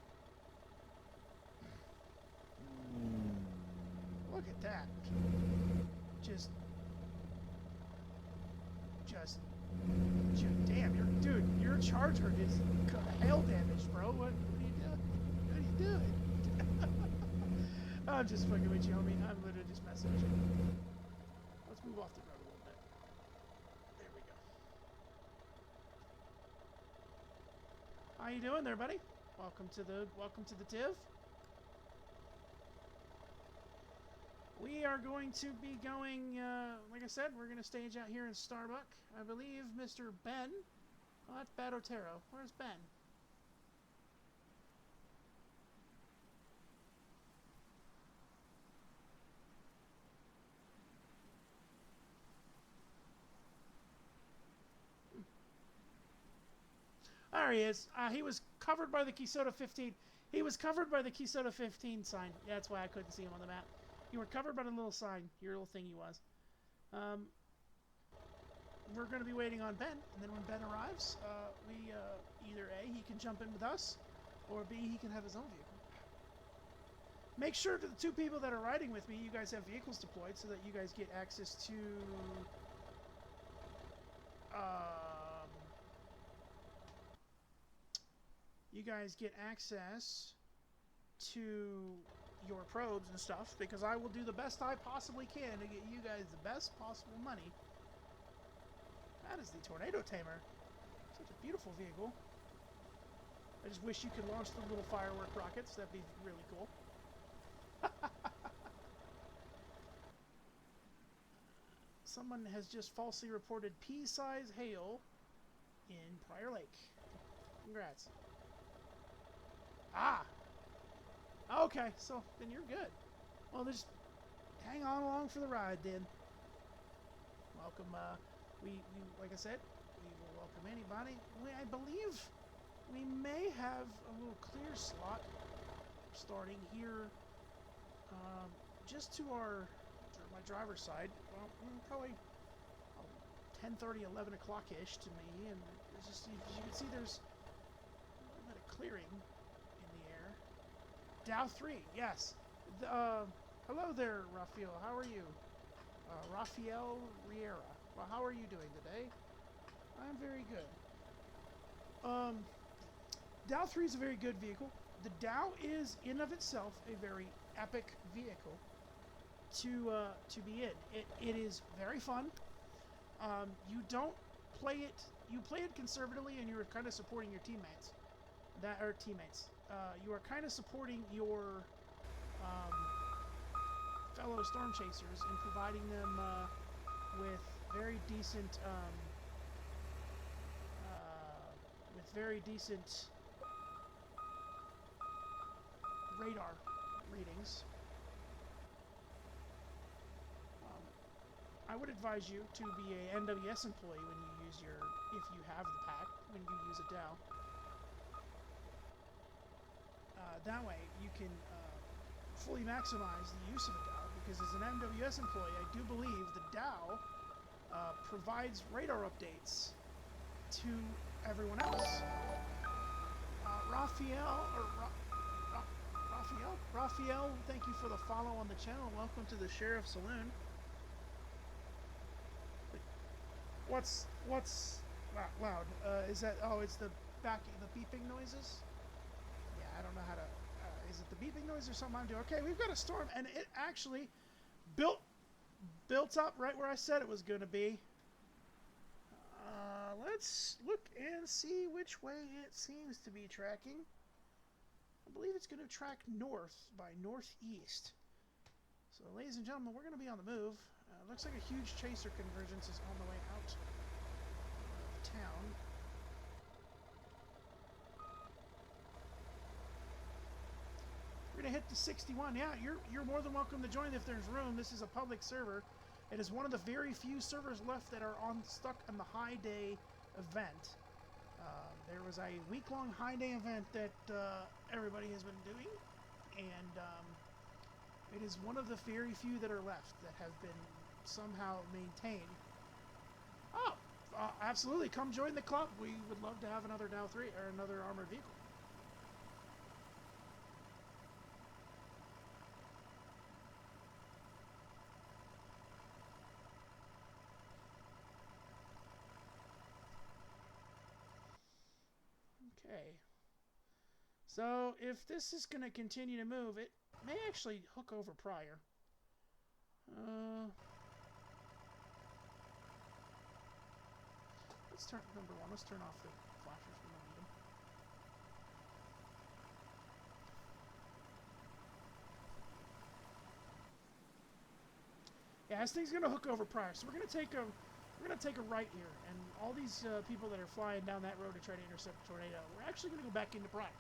[SPEAKER 2] Look at that. Just damn, your charger is hail damage, bro. What are you doing? What are you doing? I'm just fucking with you, homie. I'm literally just messing with you. Let's move off the road a little bit. There we go. How you doing there, buddy? Welcome to the TIV. We are going to be going, like I said, we're going to stage out here in Starbuck. I believe Mr. Ben. Oh, that's Bad Otero. Where's Ben? There he is. He was covered by the Kisoda 15. He was covered by the Kisoda 15 sign. Yeah, that's why I couldn't see him on the map. You were covered by the little sign. Your little thing he was. We're going to be waiting on Ben. And then when Ben arrives, either A, he can jump in with us, or B, he can have his own vehicle. Make sure to the two people that are riding with me, you guys have vehicles deployed so that you guys get access to... you guys get access to your probes and stuff, because I will do the best I possibly can to get you guys the best possible money. That is the Tornado Tamer. Such a beautiful vehicle. I just wish you could launch the little firework rockets. That'd be really cool. someone has just falsely reported pea-size hail in Prior Lake. Congrats. Ah! Okay, so then you're good. Well, just hang on along for the ride then. Welcome, we like I said, we will welcome anybody. I believe we may have a little clear slot starting here, just to my driver's side. Well, probably 10:30, 11 o'clock-ish to me, and there's just, as you can see, there's a little bit of clearing in the air. Dow 3, yes. Hello there, Rafael. How are you? Rafael Riera. Well, how are you doing today? I'm very good. Dow 3 is a very good vehicle. The Dow is, in of itself, a very epic vehicle to be in. It is very fun. You don't play it. You play it conservatively, and you're kind of supporting your teammates. You are kind of supporting your fellow storm chasers and providing them with very decent radar readings. I would advise you to be a NWS employee when you use if you have the pack, when you use a Dow. That way you can fully maximize the use of a Dow, because as an NWS employee, I do believe the Dow provides radar updates to everyone else. Raphael, thank you for the follow on the channel. Welcome to the Sheriff Saloon. What's loud? Is that? Oh, it's the beeping noises. Yeah, I don't know how to. Is it the beeping noise or something I'm doing? Okay, we've got a storm, and it actually built up right where I said it was going to be. Let's look and see which way it seems to be tracking. I believe it's going to track north by northeast. So, ladies and gentlemen, we're going to be on the move. Looks like a huge chaser convergence is on the way out of town. We're going to hit the 61. Yeah, you're more than welcome to join if there's room. This is a public server. It is one of the very few servers left that are stuck on the high day event. There was a week-long high day event that everybody has been doing, and it is one of the very few that are left that have been somehow maintained. Oh, absolutely! Come join the club. We would love to have another Dow 3 or another armored vehicle. Okay. So if this is going to continue to move, it may actually hook over prior. Let's turn number one. Let's turn off the flashers. We don't need them. Yeah, this thing's gonna hook over prior, so we're gonna take a right here, and all these people that are flying down that road to try to intercept the tornado, we're actually gonna go back into prior.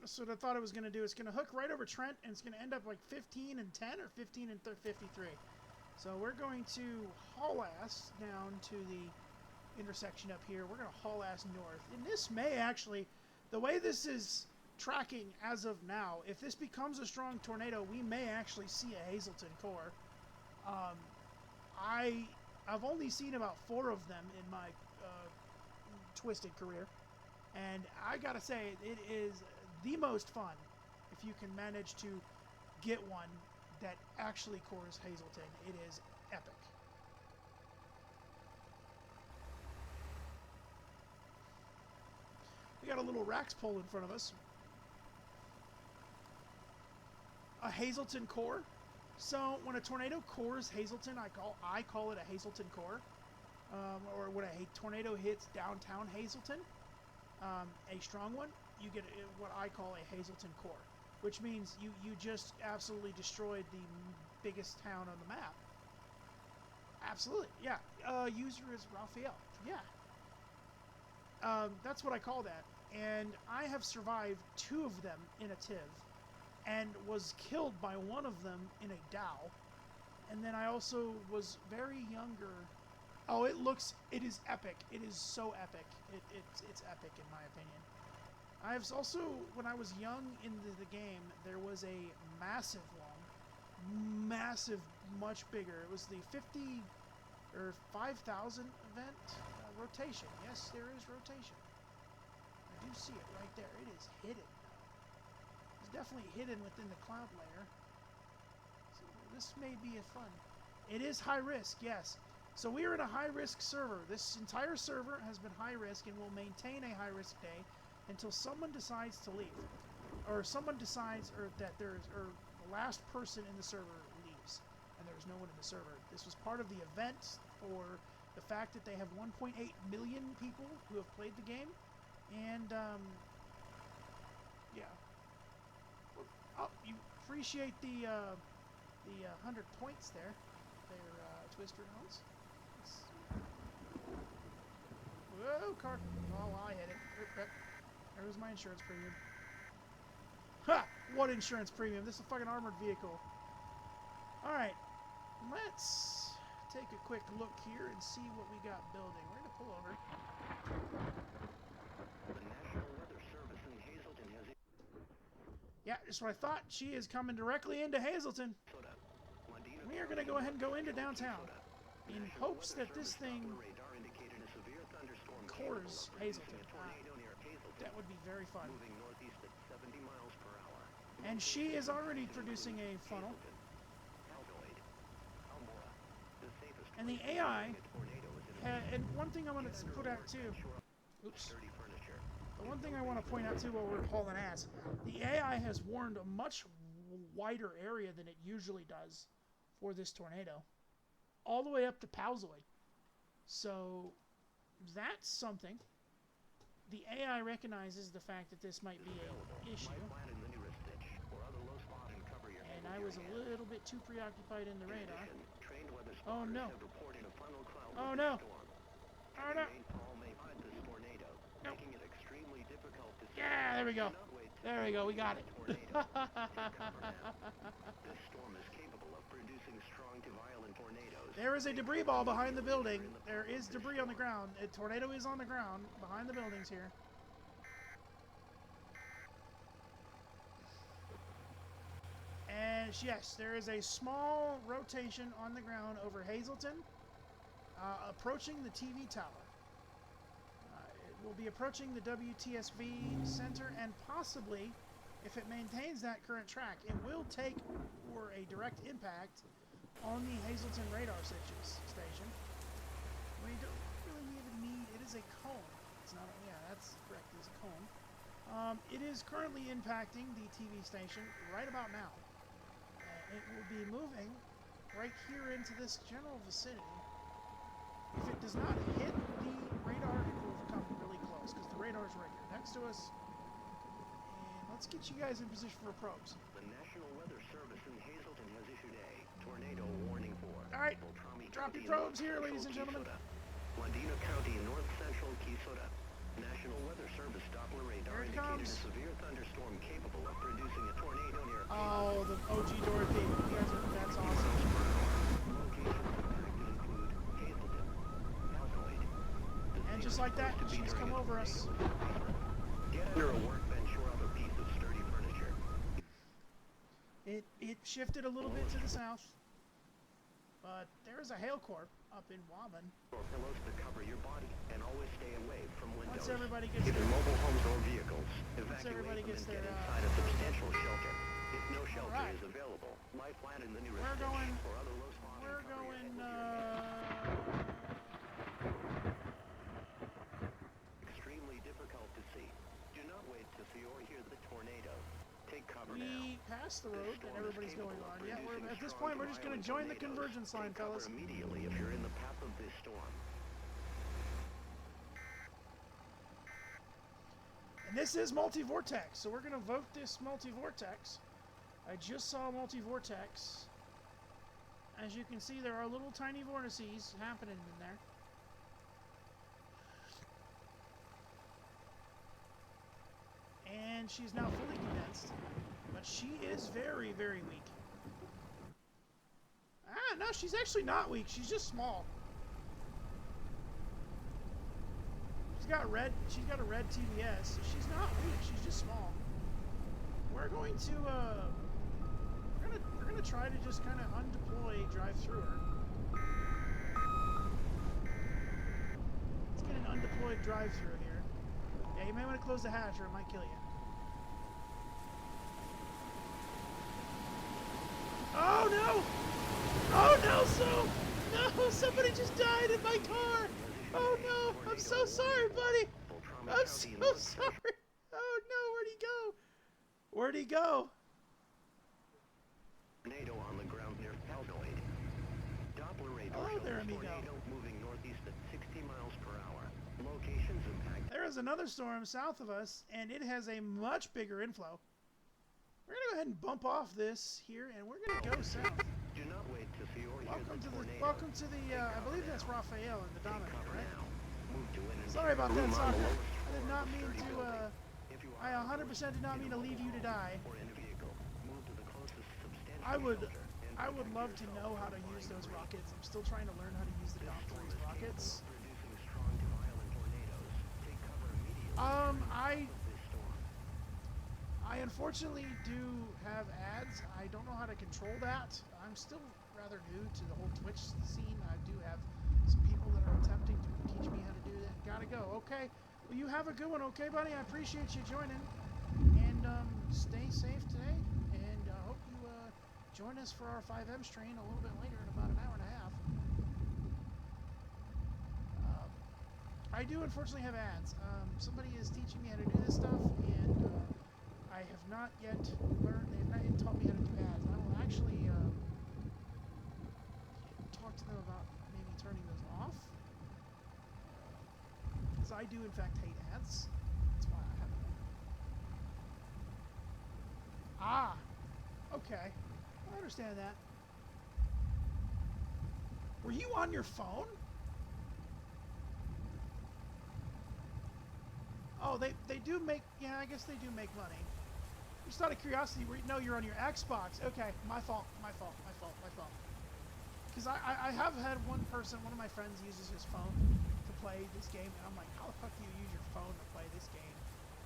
[SPEAKER 2] So what I thought it was going to do. It's going to hook right over Trent, and it's going to end up like 15 and 10 or 15 and 53. So we're going to haul ass down to the intersection up here. We're going to haul ass north. And this may actually, the way this is tracking as of now, if this becomes a strong tornado, we may actually see a Hazelton core. I've only seen about 4 of them in my twisted career. And I got to say, it is the most fun if you can manage to get one that actually cores Hazelton. It is epic. We got a little Rax pole in front of us. A Hazelton core. So when a tornado cores Hazleton, I call it a Hazleton core, or when a tornado hits downtown Hazleton, a strong one, you get what I call a Hazleton core, which means you just absolutely destroyed the biggest town on the map. Absolutely, yeah. User is Raphael. Yeah. That's what I call that. And I have survived 2 of them in a TIV, and was killed by one of them in a Dow. And then I also was very younger. Oh, it is epic. It is so epic. It's epic in my opinion. I've also, when I was young in the game, there was a massive one. Massive, much bigger. It was the 50 or 5,000 event rotation. Yes, there is rotation. I do see it right there. It is hidden. It's definitely hidden within the cloud layer. So this may be a fun. It is high risk, yes. So we are in a high risk server. This entire server has been high risk and will maintain a high risk day until someone decides to leave, or someone decides, or that the last person in the server leaves, and there's no one in the server. This was part of the event for the fact that they have 1.8 million people who have played the game, and yeah. Oh, you appreciate the 100 points there, Twister Notes. Whoa, car! Oh, I hit it. There was my insurance premium. Ha! What insurance premium? This is a fucking armored vehicle. Alright. Let's take a quick look here and see what we got building. We're gonna pull over.
[SPEAKER 3] The National Weather Service in Hazleton has
[SPEAKER 2] Yeah, that's what I thought. She is coming directly into Hazleton. We are gonna go ahead and go into downtown in hopes that this thing cores Hazleton. That would be very fun.
[SPEAKER 3] moving northeast at 70 miles per hour.
[SPEAKER 2] And she is already producing a funnel. And the AI, and one thing I want to put out too, oops. The one thing I want to point out too while we're hauling ass, the AI has warned a much wider area than it usually does for this tornado. All the way up to Pauzoid. So that's something. The AI recognizes the fact that this might be an issue. And I was a little bit too preoccupied in the radar. Oh no. Oh no. Oh no. No. Yeah, there we go. There we go, we got it.
[SPEAKER 3] This storm is capable of producing strong to violent tornadoes.
[SPEAKER 2] There is a debris ball behind the building. There is debris on the ground. A tornado is on the ground behind the buildings here. And yes, there is a small rotation on the ground over Hazleton, approaching the TV tower. It will be approaching the WTSV center, and possibly, if it maintains that current track, it will take for a direct impact on the Hazleton radar station. We don't really even need, it is a cone. It's not, yeah, that's correct, it is a cone. It is currently impacting the TV station right about now. It will be moving right here into this general vicinity. If it does not hit the radar, it will come really close, because the radar is right here next to us. And let's get you guys in position for probes.
[SPEAKER 3] The National Weather Service in Hazleton has issued a tornado warning for.
[SPEAKER 2] All right, drop your probes here, ladies and gentlemen.
[SPEAKER 3] Wadena County, north central Keysota. National Weather Service Doppler radar indicated a severe thunderstorm capable of producing a tornado near.
[SPEAKER 2] Oh, the OG Dorothy. You guys are, that's awesome.
[SPEAKER 3] Locations impacted include Hazleton, Altoid.
[SPEAKER 2] And just like that, she's come over us.
[SPEAKER 3] Get under a workbench or other piece of sturdy furniture.
[SPEAKER 2] It shifted a little bit to the south. But there is a hail corp up in Woburn.
[SPEAKER 3] Or pillows to cover your body, and always stay away from windows.
[SPEAKER 2] Once everybody gets
[SPEAKER 3] If in
[SPEAKER 2] their,
[SPEAKER 3] mobile homes or vehicles,
[SPEAKER 2] once everybody
[SPEAKER 3] evacuate
[SPEAKER 2] gets
[SPEAKER 3] them and
[SPEAKER 2] their,
[SPEAKER 3] get inside a substantial shelter. If no shelter
[SPEAKER 2] right.
[SPEAKER 3] is available, lie flat in the nearest
[SPEAKER 2] We're
[SPEAKER 3] ditch
[SPEAKER 2] going-
[SPEAKER 3] or other low spot and
[SPEAKER 2] we're
[SPEAKER 3] cover your
[SPEAKER 2] going,
[SPEAKER 3] head with your extremely difficult to see. Do not wait to see or hear the tornado. Take cover now.
[SPEAKER 2] We passed the
[SPEAKER 3] This
[SPEAKER 2] road
[SPEAKER 3] storm
[SPEAKER 2] that
[SPEAKER 3] is
[SPEAKER 2] everybody's going
[SPEAKER 3] capable
[SPEAKER 2] on.
[SPEAKER 3] of
[SPEAKER 2] Yeah, we're
[SPEAKER 3] producing
[SPEAKER 2] at this
[SPEAKER 3] strong
[SPEAKER 2] point we're
[SPEAKER 3] to
[SPEAKER 2] just going to
[SPEAKER 3] violent
[SPEAKER 2] join the
[SPEAKER 3] tornadoes.
[SPEAKER 2] convergence line,
[SPEAKER 3] Take cover
[SPEAKER 2] fellas.
[SPEAKER 3] immediately if you're in the path of this storm.
[SPEAKER 2] And this is multi-vortex, so we're going to vote this multi-vortex. I just saw multi-vortex. As you can see, there are little tiny vortices happening in there. And she's now fully condensed. But she is very, very weak. Ah, no, she's actually not weak. She's just small. She's got a red TVS. So she's not weak. She's just small. We're going to we're gonna try to just kind of undeploy, drive through her. Let's get an undeployed drive through here. Yeah, you may want to close the hatch or it might kill you. Oh no! Oh no, no! Somebody just died in my car! Oh no! I'm so sorry, buddy! I'm so sorry! Oh no, where'd he go? Where'd he go?
[SPEAKER 3] Tornado on the ground near Algoid. Doppler radar
[SPEAKER 2] Hello
[SPEAKER 3] shows
[SPEAKER 2] there, amigo.
[SPEAKER 3] tornado moving northeast at 60 miles per hour. Locations impacted.
[SPEAKER 2] There is another storm south of us, and it has a much bigger inflow. We're gonna go ahead and bump off this here, and we're gonna go south.
[SPEAKER 3] Do not wait to see or hear
[SPEAKER 2] Welcome
[SPEAKER 3] the
[SPEAKER 2] to
[SPEAKER 3] tornado.
[SPEAKER 2] I believe that's Raphael in the
[SPEAKER 3] Take
[SPEAKER 2] Dominator,
[SPEAKER 3] cover
[SPEAKER 2] right?
[SPEAKER 3] now. Move to an
[SPEAKER 2] Sorry about that,
[SPEAKER 3] room on the
[SPEAKER 2] Soccer.
[SPEAKER 3] lowest
[SPEAKER 2] I did
[SPEAKER 3] floor
[SPEAKER 2] not
[SPEAKER 3] of a
[SPEAKER 2] mean
[SPEAKER 3] sturdy
[SPEAKER 2] to,
[SPEAKER 3] building. If you are
[SPEAKER 2] I 100% did not mean to leave you to die.
[SPEAKER 3] or in a vehicle, move to the closest substantial
[SPEAKER 2] I would
[SPEAKER 3] shelter and
[SPEAKER 2] I would
[SPEAKER 3] protect
[SPEAKER 2] love to
[SPEAKER 3] yourself
[SPEAKER 2] know how
[SPEAKER 3] from
[SPEAKER 2] to use
[SPEAKER 3] flying
[SPEAKER 2] those
[SPEAKER 3] debris.
[SPEAKER 2] rockets. I'm still trying to learn how to use the
[SPEAKER 3] This
[SPEAKER 2] Dom
[SPEAKER 3] storm
[SPEAKER 2] 3's
[SPEAKER 3] is
[SPEAKER 2] rockets.
[SPEAKER 3] capable of producing strong to violent tornadoes. Take cover immediately
[SPEAKER 2] I
[SPEAKER 3] of this storm.
[SPEAKER 2] I unfortunately do have ads. I don't know how to control that. I'm still rather new to the whole Twitch scene. I do have some people that are attempting to teach me how to do that. Gotta go. Okay. Well, you have a good one, okay, buddy? I appreciate you joining. And stay safe today. And I hope you join us for our 5M stream a little bit later in about an hour and a half. I do unfortunately have ads. Somebody is teaching me how to do this stuff, and I have not yet learned, they have not yet taught me how to do ads. I will actually talk to them about maybe turning those off. Because I do in fact hate ads. That's why I have them. Ah! Okay. I understand that. Were you on your phone? Oh, they do make, yeah, I guess they do make money. Just out of curiosity, no, you're on your Xbox. Okay, my fault. Because I have had one of my friends uses his phone to play this game, and I'm like, how the fuck do you use your phone to play this game?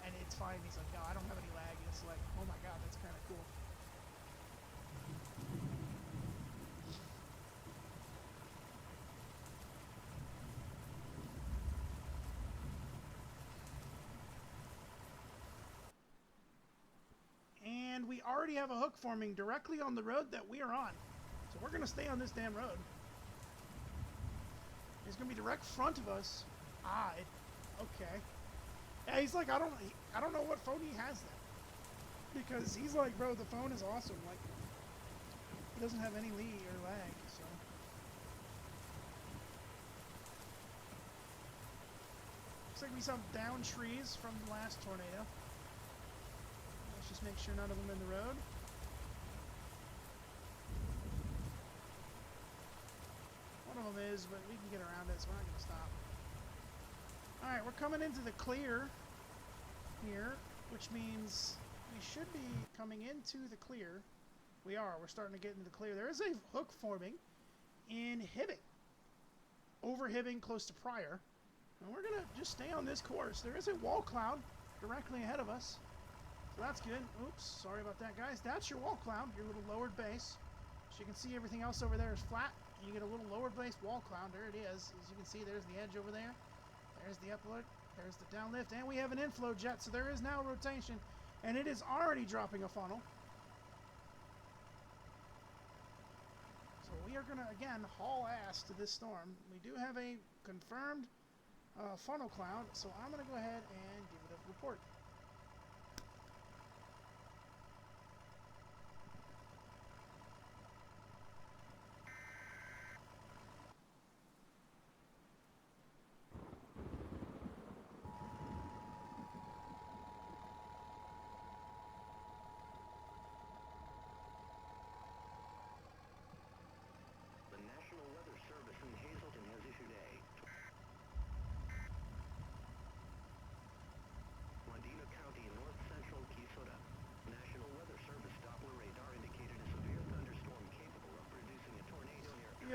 [SPEAKER 2] And it's fine. He's like, no, I don't have any lag. And it's like, oh my god, that's kind of cool. And we already have a hook forming directly on the road that we are on. So we're going to stay on this damn road. It's going to be direct front of us. Ah, okay. Yeah, he's like, I don't know what phone he has then. Because he's like, bro, the phone is awesome. Like, it doesn't have any lead or lag, so. Looks like we saw down trees from the last tornado. Let's just make sure none of them in the road. One of them is, but we can get around it, so we're not going to stop. Alright, we're coming into the clear here, which means we should be coming into the clear. We are. We're starting to get into the clear. There is a hook forming in Hibbing. Over Hibbing, close to Pryor. And we're going to just stay on this course. There is a wall cloud directly ahead of us. So that's good. Oops, sorry about that, guys. That's your wall cloud, your little lowered base. As you can see, everything else over there is flat. You get a little lowered base wall cloud. There it is. As you can see, there's the edge over there. There's the upload. There's the downlift. And we have an inflow jet, so there is now rotation. And it is already dropping a funnel. So we are going to, again, haul ass to this storm. We do have a confirmed funnel cloud, so I'm going to go ahead and give it a report.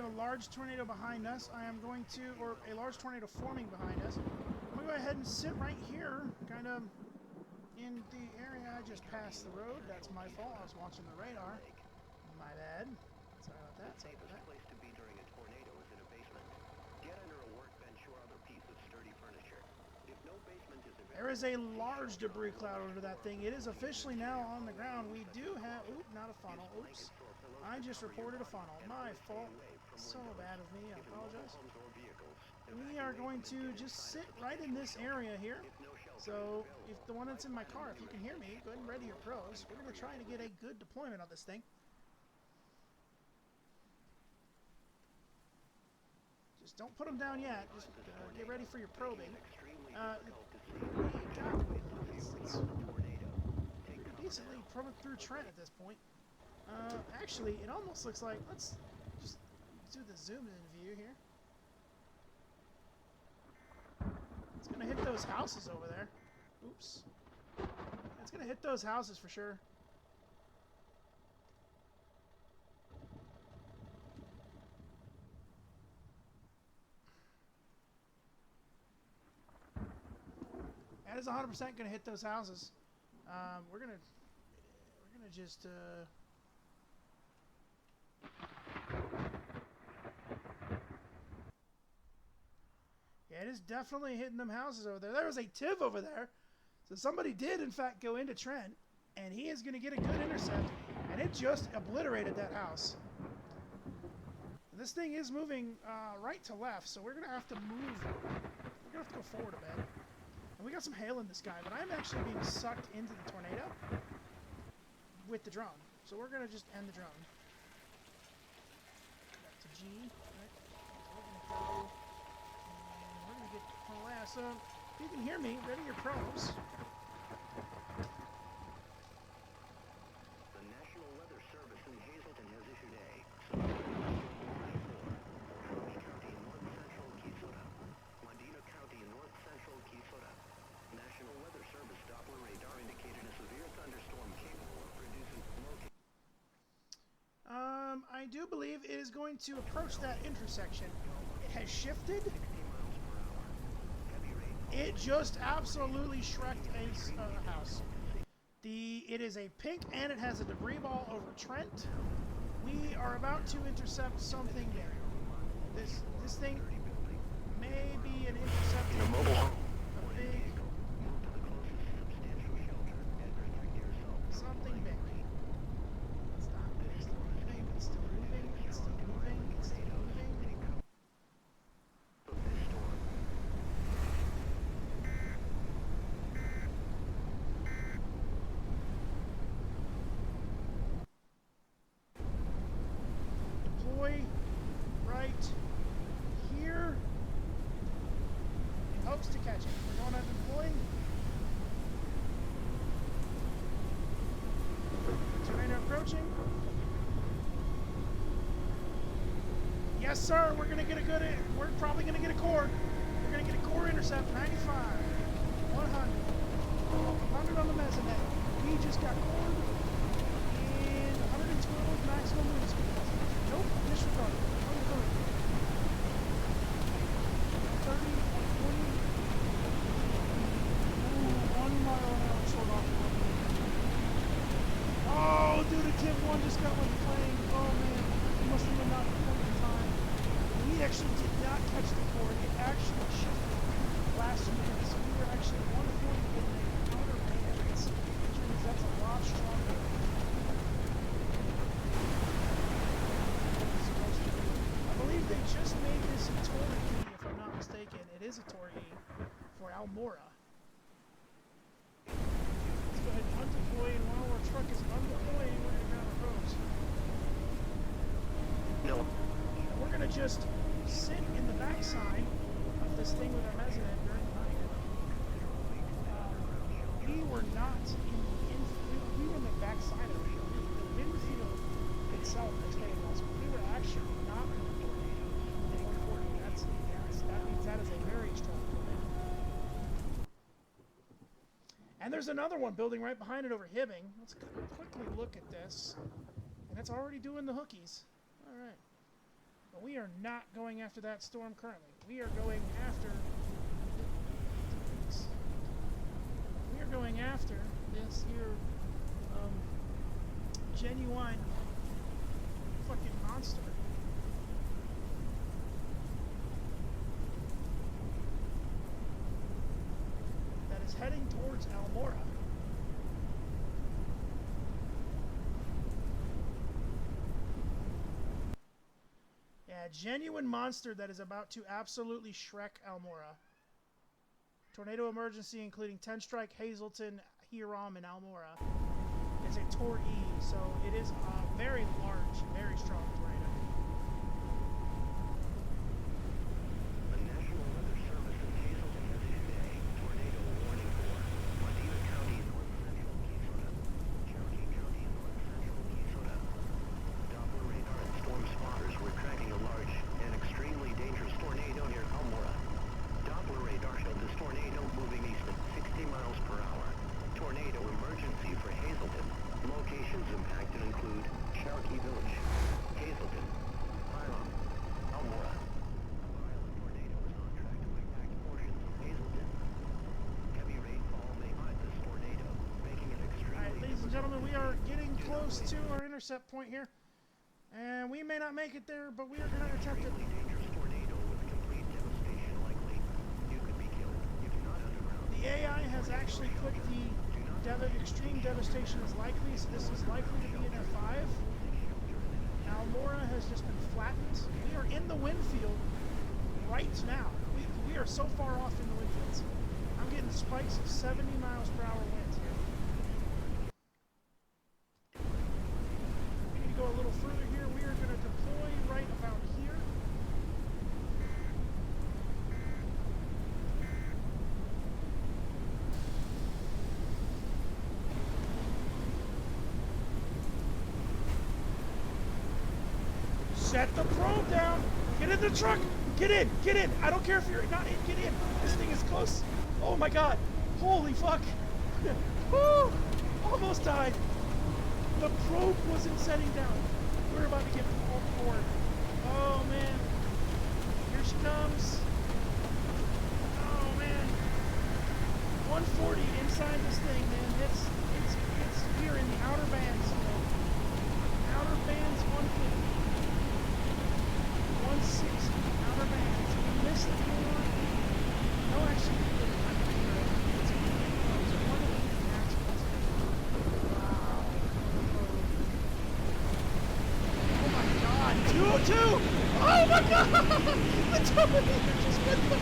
[SPEAKER 2] a large tornado behind us. I am going to, or a large tornado forming behind us. I'm going to go ahead and sit right here, kind of in the area. I just passed the road. That's my fault. I was watching the radar. My bad. Sorry about that. Sorry about that.
[SPEAKER 3] Place to be during a tornado is in a basement. Get under a workbench or other piece of sturdy furniture. If no basement is available,
[SPEAKER 2] There is a large debris cloud under that thing. It is officially now on the ground. We do have... Oop, not a funnel. Oops. I just reported a funnel. My fault. So bad of me. I apologize. We are going to just sit right in this area here. So, if the one that's in my car, if you can hear me, go ahead and ready your pros. We're going to try to get a good deployment on this thing. Just don't put them down yet. Just get ready for your probing. It's pretty decently probing through Trent at this point. Actually, it almost looks like... Let's just do the zoom-in view here. It's going to hit those houses over there. Oops. It's going to hit those houses for sure. That is 100% going to hit those houses. We're gonna just yeah, it is definitely hitting them houses over there. There was a TIV over there, so somebody did in fact go into Trent, and he is going to get a good intercept, and it just obliterated that house. This thing is moving right to left, so we're going to have to move. We're going to have to go forward a bit. And we got some hail in the sky, but I'm actually being sucked into the tornado with the drone. So we're going to just end the drone. Back to G. Right. So we're going to go. And we're going to get... Oh, yeah, so if you can hear me, ready your probes.
[SPEAKER 3] The National Weather Service in Hazleton has issued a County, North Central Keysota, Medina County, North Central Keysota. National Weather Service Doppler radar indicated a severe thunderstorm capable of producing smoke.
[SPEAKER 2] I do believe it is going to approach that intersection. It has shifted.
[SPEAKER 3] 60 miles per hour. Heavy rain.
[SPEAKER 2] It just absolutely shreked a house. It is a pink and it has a debris ball over Trent. We are about to intercept something there. This thing may be an intercepting a big something big. Stop. It's still moving. It's still moving. It's still moving. It's still moving. Deploy right here in hopes to catch it. We're going to deploy. Tornado approaching. Yes, sir. We're going to get a good... We're probably going to get a core. We're going to get a core intercept. 95. 100. 100 on the mezzanine. We just got cored. And 112 maximum wind speed. Nope. Disregard. 130. 30. 40. Ooh, 1 mile an hour short off the road. Oh, dude, a TIV 1 just got one plane. Oh, man. He must have been out before the time. We actually did not catch the cord. It actually shifted last minute. So we were actually 140 getting a counter bands, which means that's a lot stronger. I believe they just made this a Tor E, if I'm not mistaken. It is a Tor E for Almora. Let's go ahead and undeploy, and while our truck is undeploying, we're going to ground our probes.
[SPEAKER 3] No.
[SPEAKER 2] We're going to just sit in the backside of this thing with our mezzanine during the night. We were not in we were in the backside of it. The wind field itself has stayed us. We were actually not in the tornado. That means that is a very strong tornado. And there's another one building right behind it over Hibbing. Let's quickly look at this. And it's already doing the hookies. All right. But we are not going after that storm currently. We are going after... We are going after this here, genuine fucking monster. That is heading towards Almora. Yeah, genuine monster that is about to absolutely Shrek Almora. Tornado emergency including 10 strike Hazleton, Hiram, and Almora. It's a Tor E, so it is a very large, very strong tornado.
[SPEAKER 3] The National Weather Service in Hazleton has issued a tornado warning for Medina County, north central Keysota, Cherokee County, north central Keysota. Doppler radar and storm spotters were tracking a large and extremely dangerous tornado near Almora. Doppler radar showed this tornado moving east at 60 miles per hour. Tornado emergency for Hazleton. Locations impacted include Cherokee Village, Hazleton, Hiram, Almora. Upper Island tornado is on track to impact portions of Hazleton. Heavy rainfall may hit this tornado, making it extremely
[SPEAKER 2] Alright, ladies and gentlemen, we are getting close to our intercept point here. And we may not make it there, but we are going to attempt it.
[SPEAKER 3] extremely dangerous tornado with complete devastation likely. You could be killed. You cannot underground.
[SPEAKER 2] The AI has actually put the extreme devastation is likely, so this is likely to be in F5. Almora has just been flattened. We are in the wind field right now. We are so far off in the wind fields. I'm getting spikes of 70 miles per hour winds here. We need to go a little further here. We are going to deploy right about here. Set the probe down. Get in the truck. Get in. Get in. I don't care if you're not in. Get in. This thing is close. Oh my god. Holy fuck. Woo! Almost died. The probe wasn't setting down. We're about to get pulled forward. Oh man. Here she comes. Oh man. 140 inside this thing, man. It's here in the outer bands. Outer bands 150. 160 outer bands. We missed the floor. No, actually, we didn't. I'm pretty sure it's one of the maximums. Wow. Oh my god. 202! Oh my god! The Terminator just went by.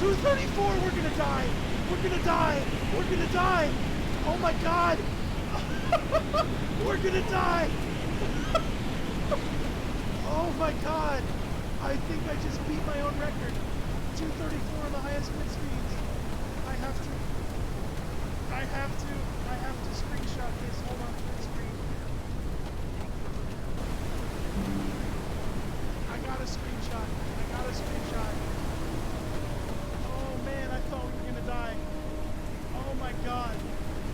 [SPEAKER 2] 234, we're gonna die. We're gonna die. We're gonna die. Oh my god. We're gonna die. Oh my god. I think I just beat my own record. 234 on the highest wind speeds. I have to screenshot this. Hold on to the screen. I got a screenshot. Oh man, I thought we were gonna die. Oh my god.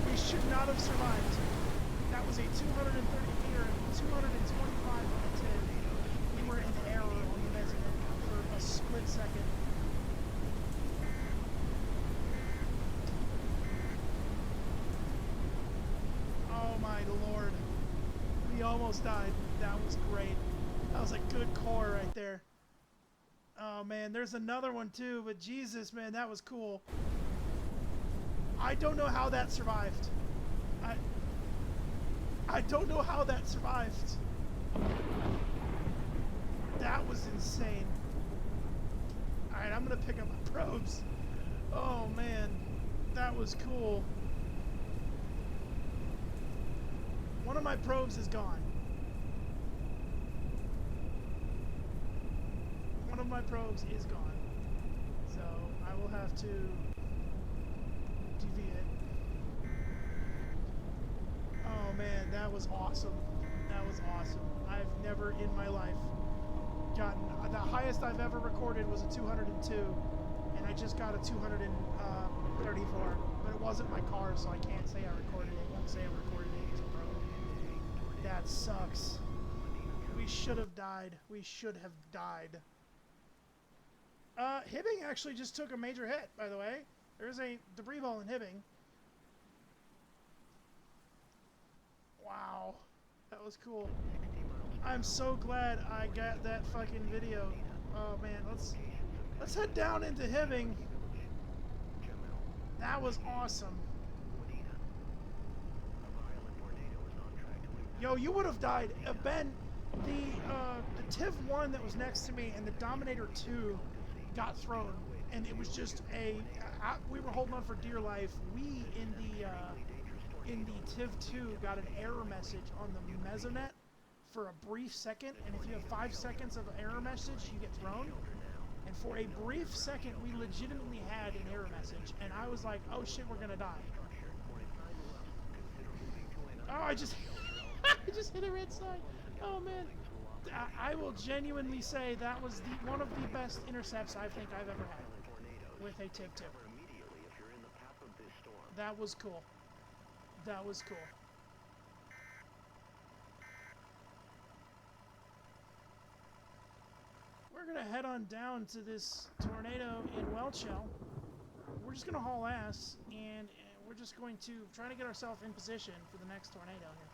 [SPEAKER 2] We should not have survived. That was a 230 meter, 225 on a 10. We were in error on the measurement for a split second. Oh my lord. We almost died. That was great. That was a good core right there. Oh man, there's another one too, but Jesus, man, that was cool. I don't know how that survived. I don't know how that survived. That was insane. Alright, I'm gonna pick up my probes. Oh man, that was cool. One of my probes is gone. One of my probes is gone. So I will have to DV it. Oh man, that was awesome. That was awesome. I've never in my life gotten, the highest I've ever recorded was a 202, and I just got a 234, but it wasn't my car, so I can't say I recorded it. I won't say I recorded it as a pro. That sucks. We should have died. We should have died. Hibbing actually just took a major hit, by the way. There's a debris ball in Hibbing. Wow. That was cool. I'm so glad I got that fucking video. Oh man, let's head down into Hibbing. That was awesome. Yo, you would have died. Ben, the TIV-1 that was next to me and the Dominator 2 got thrown, and it was just we were holding on for dear life. We in the TIV-2 got an error message on the Mesonet for a brief second, and if you have 5 seconds of error message, you get thrown. And for a brief second, we legitimately had an error message, and I was like, oh shit, we're gonna die. Oh, I just hit a red sign. Oh man. I will genuinely say that was one of the best intercepts I think I've ever had with a TIV-2. That was cool. That was cool. We're gonna head on down to this tornado in Welchell. We're just gonna haul ass, and we're just going to try to get ourselves in position for the next tornado here.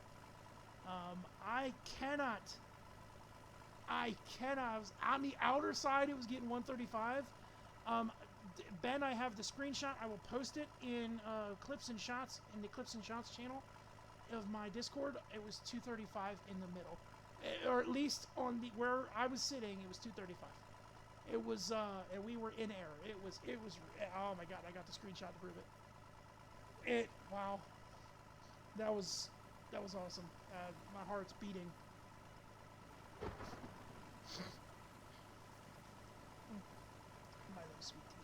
[SPEAKER 2] I cannot. On the outer side, it was getting 135. Ben, I have the screenshot. I will post it in clips and shots in the clips and shots channel of my Discord. It was 235 in the middle, or at least on the where I was sitting. It was 235. It was, and we were in error. It was. Oh my god! I got the screenshot to prove it. Wow. That was awesome. My heart's beating. My little sweet tea.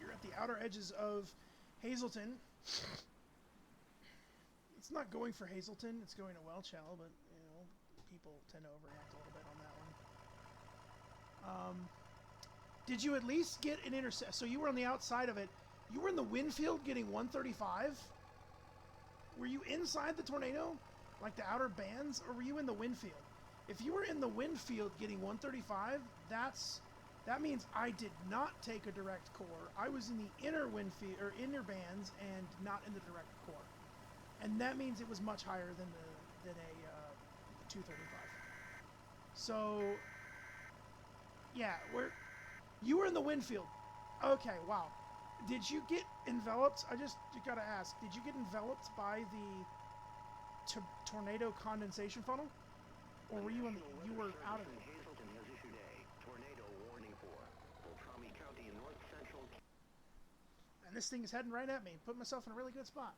[SPEAKER 2] You're at the outer edges of Hazleton. It's not going for Hazleton, it's going to Welchell, but you know, people tend to overreact a little bit on that one. Did you at least get an intercept? So you were on the outside of it. You were in the wind field getting 135? Were you inside the tornado? Like the outer bands? Or were you in the wind field? If you were in the wind field getting 135, that means I did not take a direct core. I was in the inner wind field or inner bands and not in the direct core, and that means it was much higher than a 235. So yeah, you were in the wind field. Okay, wow. Did you get enveloped? You gotta ask. Did you get enveloped by the tornado condensation funnel? Or were you you were out of it?
[SPEAKER 3] Hazleton has issued a tornado warning for Beltrami County in north central.
[SPEAKER 2] And this thing is heading right at me. Put myself in a really good spot.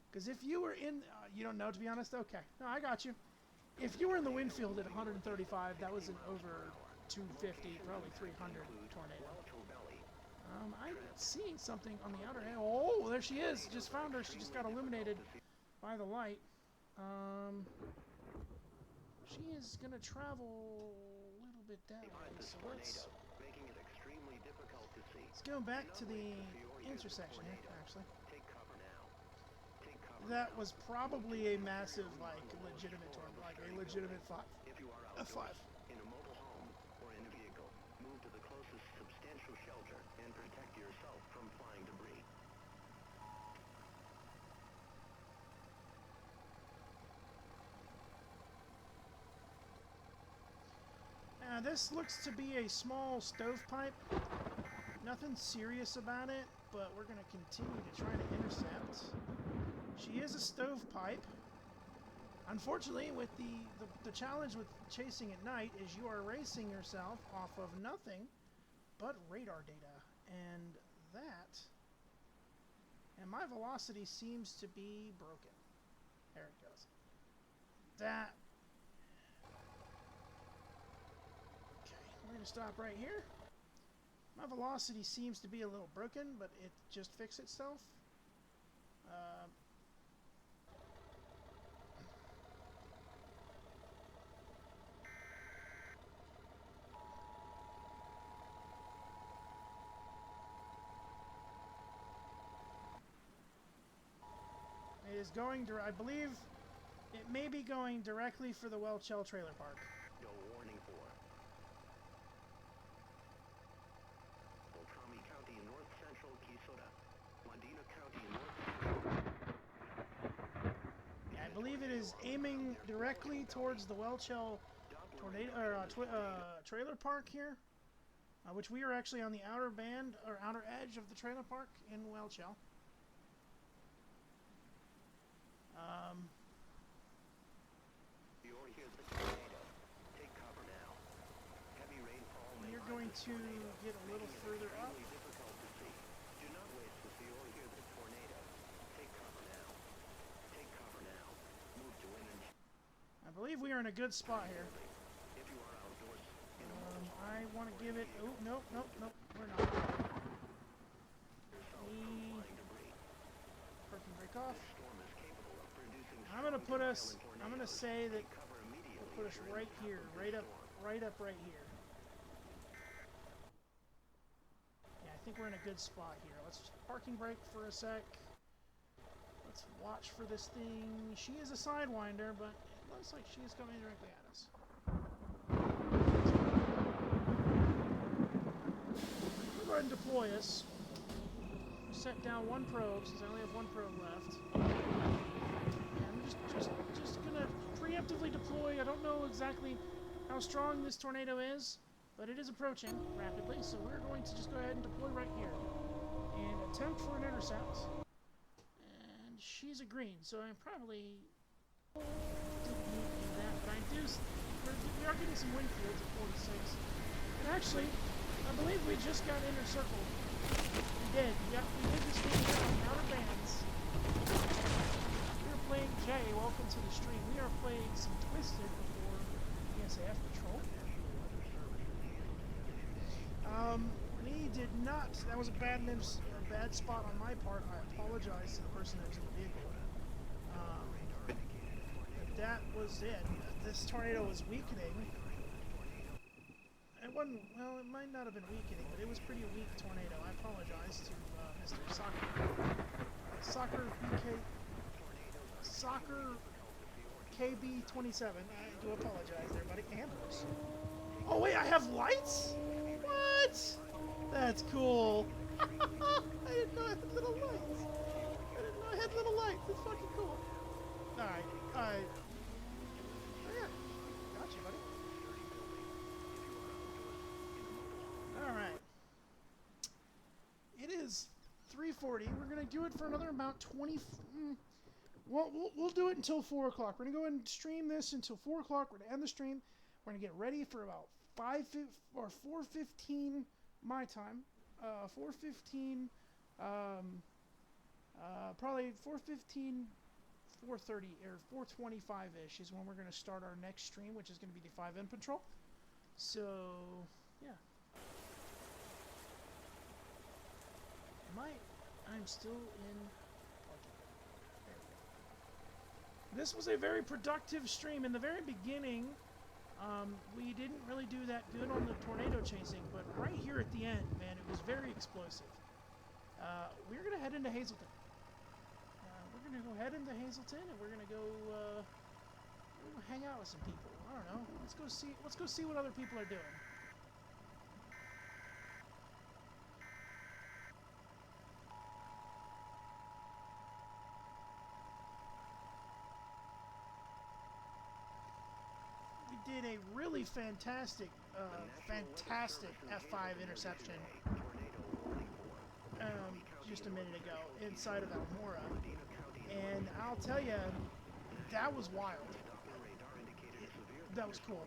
[SPEAKER 2] Because if you were in, you don't know, to be honest. Okay, no, I got you. If you were in the wind field at 135, that was an over 250, probably 300 tornado. I'm seeing something on the outer edge. Oh, there she is. Just found her. She just got illuminated by the light. She is going to travel a little bit that way, so let's go back to the intersection here, actually. That was probably a massive, like, legitimate tornado, like a legitimate F5.
[SPEAKER 3] In a mobile home or in a vehicle, move to the closest substantial shelter and protect yourself from flying debris.
[SPEAKER 2] This looks to be a small stovepipe. Nothing serious about it, but we're going to continue to try to intercept. She is a stovepipe. Unfortunately, with the challenge with chasing at night is you are racing yourself off of nothing but radar data. And my velocity seems to be broken. There it goes. We're going to stop right here. My velocity seems to be a little broken, but it just fixed itself. It is going to, I believe, It may be going directly for the Welchell Trailer Park.
[SPEAKER 3] No warning for. Beltrami County in north central Kisota. Medina County in north central.
[SPEAKER 2] I believe it is aiming directly towards the Welchell trailer park here, which we are actually on the outer band or outer edge of the trailer park in Welchell.
[SPEAKER 3] Take cover now. Heavy rainfall may
[SPEAKER 2] You're going to get a little further up.
[SPEAKER 3] difficult to see. Do not wait to see or hear the tornado. Take cover now. Take cover now. Move to wind and
[SPEAKER 2] I believe we are in a good spot here.
[SPEAKER 3] if you are outdoors in a
[SPEAKER 2] I want to give it. Oh, nope, nope, nope. We're not.
[SPEAKER 3] flying debris.
[SPEAKER 2] Parking brake off.
[SPEAKER 3] Storm is capable of producing
[SPEAKER 2] I'm gonna put us. I'm gonna say that
[SPEAKER 3] cover immediately.
[SPEAKER 2] we'll put us right here, right up right here. Yeah, I think we're in a good spot here. Let's just parking brake for a sec. Let's watch for this thing. She is a sidewinder, but it looks like she is coming directly at us. We'll go ahead and deploy us. Set down one probe since I only have one probe left. And I'm just gonna preemptively deploy. I don't know exactly how strong this tornado is, but it is approaching rapidly, so we're going to just go ahead and deploy right here and attempt for an intercept. And she's a green, so I probably didn't need to do that, but we are getting some wind fields at 46. And actually, I believe we just got inner circled. We did. Yep, we did just get outer bands. We are playing Jay. Welcome to the stream. We are playing some Twisted before ESAF Patrol. We did not. That was a bad spot on my part. I apologize to the person that was in the vehicle. That was it. This tornado was weakening. It wasn't, well, it might not have been weakening, but it was pretty weak tornado. I apologize to Mr. Soccer KB27. I do apologize there, buddy. Ambers. Oh wait, I have lights? What? That's cool. I didn't know I had little lights. That's fucking cool. Alright, alright. Oh yeah. Gotcha, buddy. Alright. It is 3:40. We're going to do it for another about 20... We'll do it until 4 o'clock. We're going to go ahead and stream this until 4 o'clock. We're going to end the stream. We're going to get ready for about 4:15 my time. 4:15... probably 4:15... 4:30 or 4:25-ish is when we're going to start our next stream, which is going to be the 5N Patrol. So, yeah. I'm still in parking. There we go. This was a very productive stream. In the very beginning, we didn't really do that good on the tornado chasing, but right here at the end, man, it was very explosive. We're going to head into Hazleton. We're going to go head into Hazleton, and we're going to go hang out with some people. I don't know. Let's go see what other people are doing. We did a really fantastic F5 interception just a minute ago inside of Almora, and I'll tell you, that was wild. That was cool.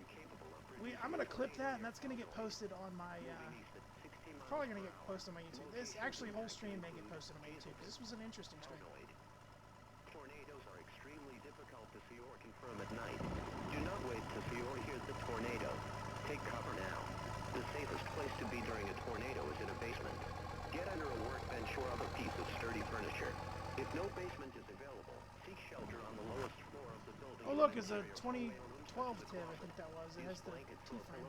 [SPEAKER 2] I'm gonna clip that, and that's gonna get posted on my. Probably gonna get posted on my YouTube. This actually whole stream may get posted on my YouTube. This was an interesting stream.
[SPEAKER 3] Tornadoes are extremely difficult to see or confirm at night. Do not wait to see or hear the tornado. Take cover now. The safest place to be during a tornado is in a basement. Get under a workbench or other piece of sturdy furniture. If no basement is available, seek shelter on the lowest floor of the building.
[SPEAKER 2] Oh look, it's a 2012 TIV, I think that was. It has the T-frame.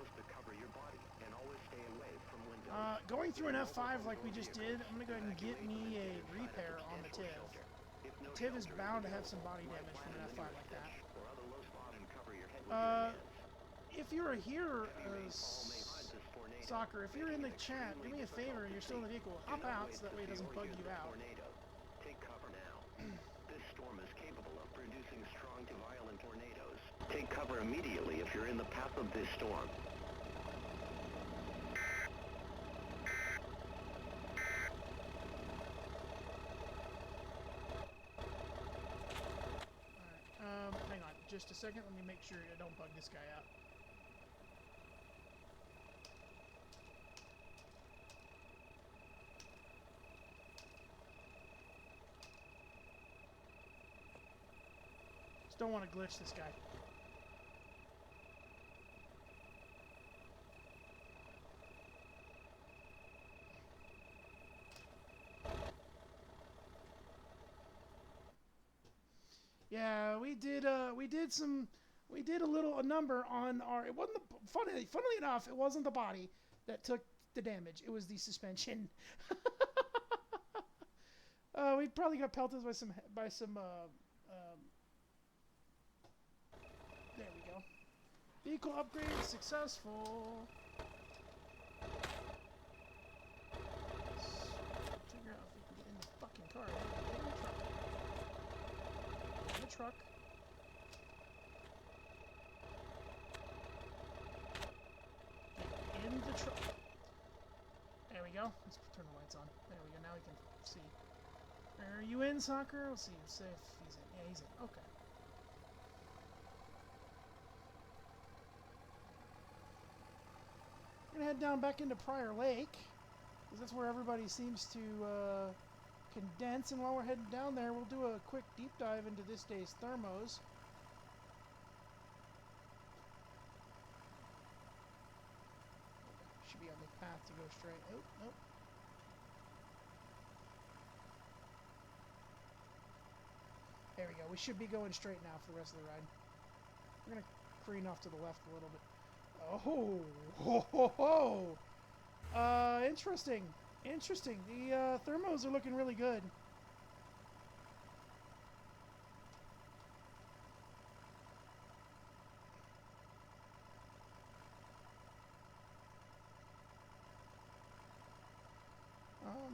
[SPEAKER 2] Going through an F5 like we just did, I'm going to go ahead and get me a repair on the TIV. The TIV is bound to have some body damage from an F5 like that.
[SPEAKER 3] with your hands.
[SPEAKER 2] If you're here,
[SPEAKER 3] Heavy rainfall may hide this tornado,
[SPEAKER 2] Soccer, if you're in the
[SPEAKER 3] making it
[SPEAKER 2] chat, do
[SPEAKER 3] extremely
[SPEAKER 2] me a favor
[SPEAKER 3] difficult
[SPEAKER 2] and
[SPEAKER 3] to
[SPEAKER 2] you're still in the
[SPEAKER 3] see.
[SPEAKER 2] vehicle,
[SPEAKER 3] Do
[SPEAKER 2] hop
[SPEAKER 3] not
[SPEAKER 2] out
[SPEAKER 3] wait
[SPEAKER 2] so that
[SPEAKER 3] to
[SPEAKER 2] way it
[SPEAKER 3] see
[SPEAKER 2] doesn't
[SPEAKER 3] or
[SPEAKER 2] bug
[SPEAKER 3] hear
[SPEAKER 2] you
[SPEAKER 3] the
[SPEAKER 2] out.
[SPEAKER 3] tornado. Take cover now. This storm is capable of producing strong to violent tornadoes. Take cover immediately if you're in the path of this storm.
[SPEAKER 2] Alright, hang on just a second. Let me make sure I don't bug this guy out. Just don't want to glitch this guy. Yeah, we did a number on our, it wasn't the, funnily enough, it wasn't the body that took the damage, it was the suspension. We probably got pelted by some there we go. Vehicle upgrade successful. Let's figure out if we can get in the fucking car. Get in the truck. Get in the truck. There we go. Let's turn the lights on. There we go. Now we can see. Are you in, Soccer? Let's see. Let's see if he's in. Yeah, he's in. Okay. We're gonna head down back into Prior Lake, because that's where everybody seems to condense. And while we're heading down there, we'll do a quick deep dive into this day's thermos. Should be on the path to go straight. Oh, nope. There we go. We should be going straight now for the rest of the ride. We're gonna careen off to the left a little bit. Oh, ho, ho, ho. Interesting. Interesting. The thermos are looking really good.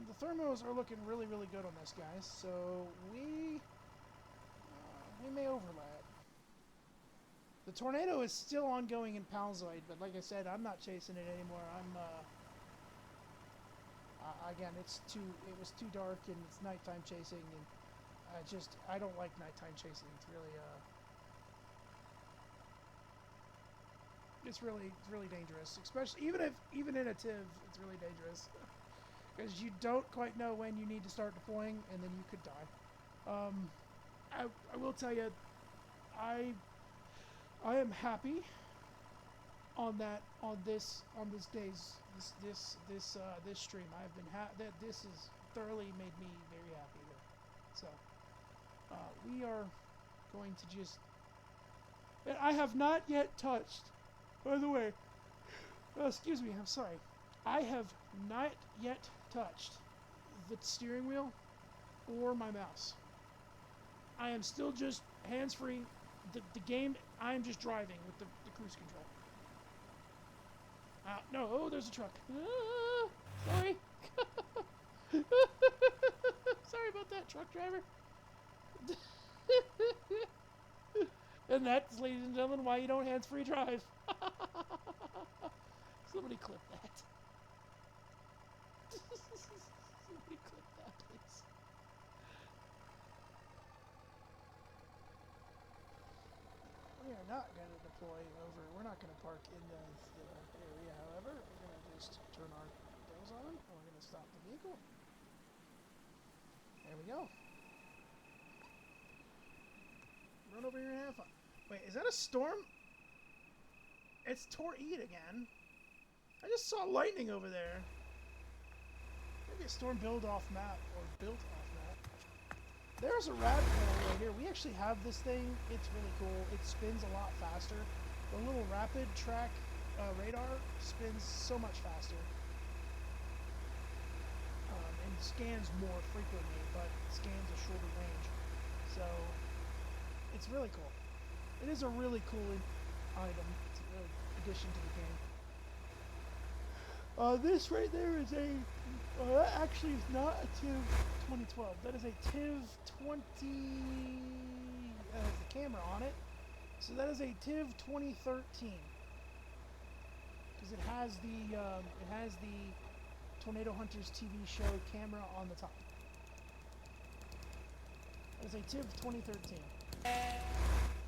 [SPEAKER 2] The thermos are looking really, really good on this, guys. So we may overlap. The tornado is still ongoing in Palzoid, but like I said, I'm not chasing it anymore. Again, it was too dark and it's nighttime chasing, and I don't like nighttime chasing. It's really dangerous, especially even in a TIV, it's really dangerous because you don't quite know when you need to start deploying, and then you could die. I will tell you, I am happy on this stream. I've been that this has thoroughly made me very happy here. So we are going to just. And I have not yet touched. By the way, excuse me. I'm sorry. I have not yet touched the steering wheel or my mouse. I am still just hands-free. The game, I am just driving with the cruise control. No, oh, there's a truck. Sorry. Sorry about that, truck driver. And that's, ladies and gentlemen, why you don't hands-free drive. Somebody clip that. Somebody clip that, please. We are not going to deploy over. We're not going to park in the area, however. We're going to just turn our tails on, and we're going to stop the vehicle. There we go. Run over here and have fun. Wait, is that a storm? It's Tor-Eid again. I just saw lightning over there. Maybe a storm built off map. There's a rad pole right here. We actually have this thing. It's really cool. It spins a lot faster. The little rapid track radar spins so much faster. And scans more frequently, but scans a shorter range. So it's really cool. It is a really cool item, addition to the game. This right there is a, that actually is not a TIV 2012. That is a TIV 20, has the camera on it. So that is a TIV 2013. Because it has the Tornado Hunters TV show camera on the top. That is a TIV 2013.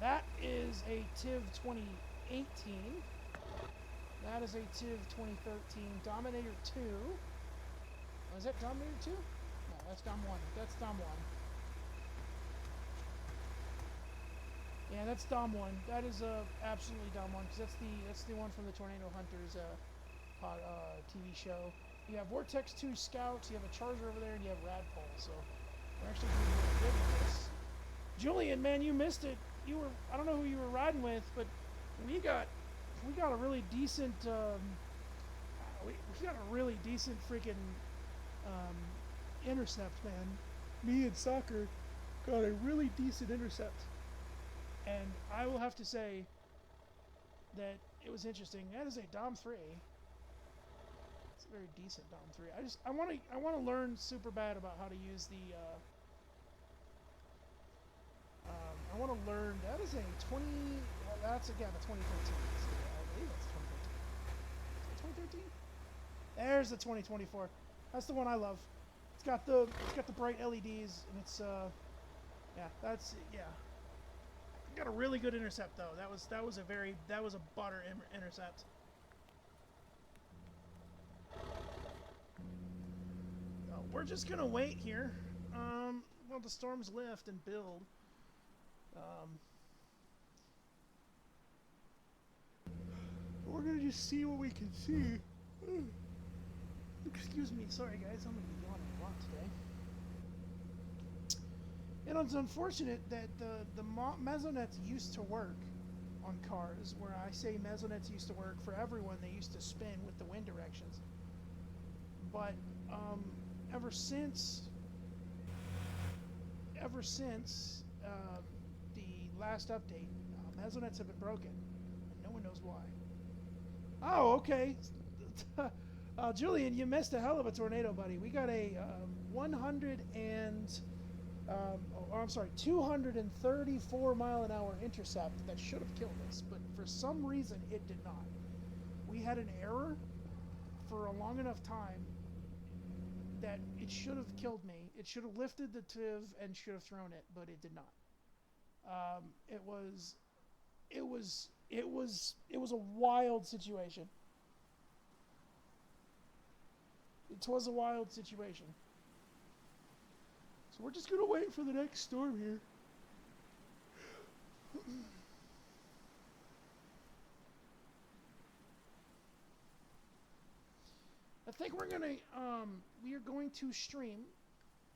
[SPEAKER 2] That is a TIV 2018. That is a TIV 2013 Dominator 2. Oh, is that Dominator 2? No, that's Dom 1. That's Dom 1. Yeah, that's Dom 1. That is absolutely Dom 1 because that's the one from the Tornado Hunters TV show. You have Vortex 2 Scouts, you have a Charger over there, and you have Radpole. So we're actually doing really good with this. Julian, man, you missed it. I don't know who you were riding with, but we got a really decent we got a really decent freaking intercept, man. Me and Soccer got a really decent intercept, and I will have to say that it was interesting. That is a Dom 3. It's a very decent Dom 3. I want to learn super bad about how to use the I want to learn. That is a 20. That's again a 2013. So I believe that's 2013. Is it 2013? There's the 2024. That's the one I love. It's got the bright LEDs and it's yeah, that's yeah. Got a really good intercept though. That was a butter intercept. So we're just gonna wait here. While the storms lift and build. We're gonna just see what we can see. Excuse me, sorry guys, I'm gonna be yawning a lot today. And it's unfortunate that the mezzonets used to work on cars. Where I say mezzonets used to work for everyone, they used to spin with the wind directions. But ever since the last update, mezzonets have been broken, and no one knows why. Oh, okay. Julian, you missed a hell of a tornado, buddy. We got a 234 mile an hour intercept that should have killed us, but for some reason it did not. We had an error for a long enough time that it should have killed me. It should have lifted the TIV and should have thrown it, but it did not. It was a wild situation. It was a wild situation. So we're just gonna wait for the next storm here. I think we are going to stream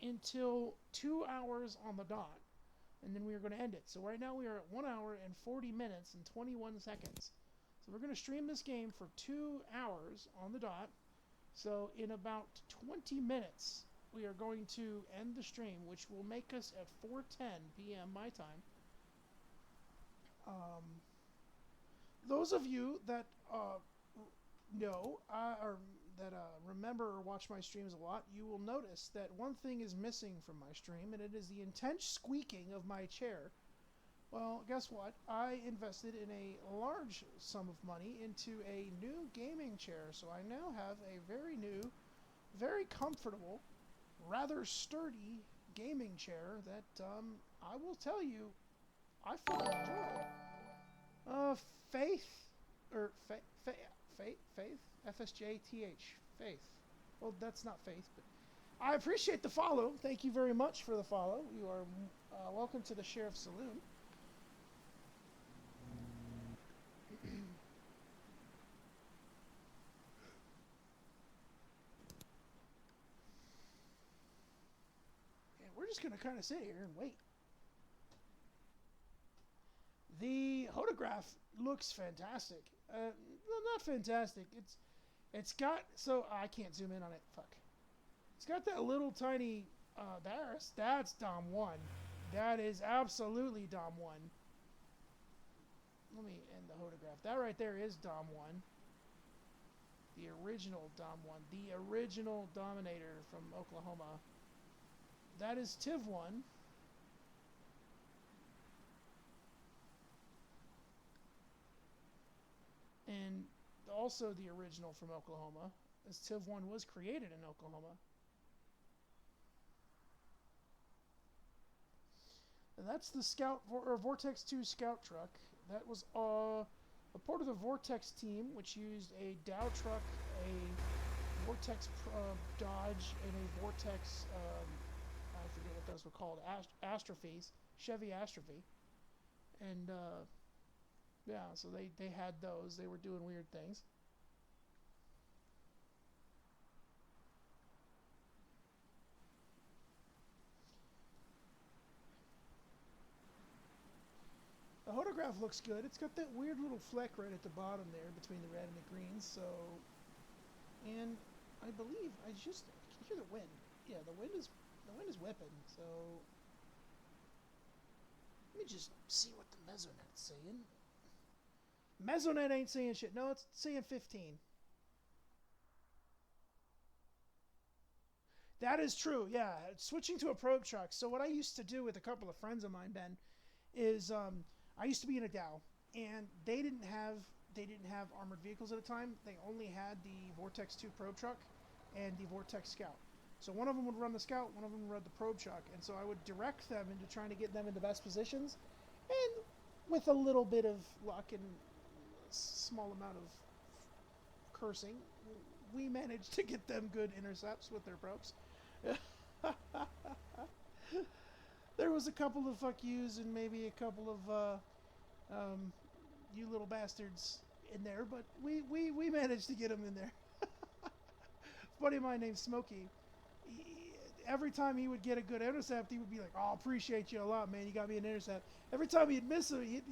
[SPEAKER 2] until 2 hours on the dot, and then we are going to end it. So right now we are at 1 hour and 40 minutes and 21 seconds. So we're going to stream this game for 2 hours on the dot. So in about 20 minutes, we are going to end the stream, which will make us at 4:10 p.m. my time. Those of you that know or that remember or watch my streams a lot, you will notice that one thing is missing from my stream, and it is the intense squeaking of my chair. Well, guess what? I invested in a large sum of money into a new gaming chair, so I now have a very new, very comfortable, rather sturdy gaming chair that I will tell you I fully enjoy. Faith? FSJTH. Faith. Well, that's not Faith, but I appreciate the follow. Thank you very much for the follow. You are welcome to the Sheriff's Saloon. And we're just going to kind of sit here and wait. The photograph looks fantastic. Not fantastic. It's got, so I can't zoom in on it. Fuck. It's got that little tiny. That's Dom 1. That is absolutely Dom 1. let me end the photograph. That right there is Dom 1. The original Dom 1. The original Dominator from Oklahoma. That is TIV 1. And also the original from Oklahoma, as TIV 1 was created in Oklahoma. And that's the Scout or Vortex 2 Scout truck. That was a part of the Vortex team, which used a Dow truck, a Vortex Dodge, and a Vortex, I forget what those were called, Astrophes, Chevy Astrophy. And yeah, so they had those. They were doing weird things. The photograph looks good. It's got that weird little fleck right at the bottom there between the red and the green. So, and I believe I can hear the wind. Yeah, the wind is whipping. So let me just see what the Mesonet's saying. Mesonet ain't saying shit. No, it's saying 15. That is true. Yeah, switching to a probe truck. So what I used to do with a couple of friends of mine, Ben, is I used to be in a Dow, and they didn't have armored vehicles at the time. They only had the Vortex 2 probe truck and the Vortex Scout. So one of them would run the Scout, one of them would run the probe truck, and so I would direct them into trying to get them into best positions, and with a little bit of luck and a small amount of cursing, we managed to get them good intercepts with their probes. There was a couple of fuck yous and maybe a couple of you little bastards in there, but we managed to get them in there. A buddy of mine named Smokey, every time he would get a good intercept, he would be like, "Oh, appreciate you a lot, man. You got me an intercept." Every time he'd miss him, he'd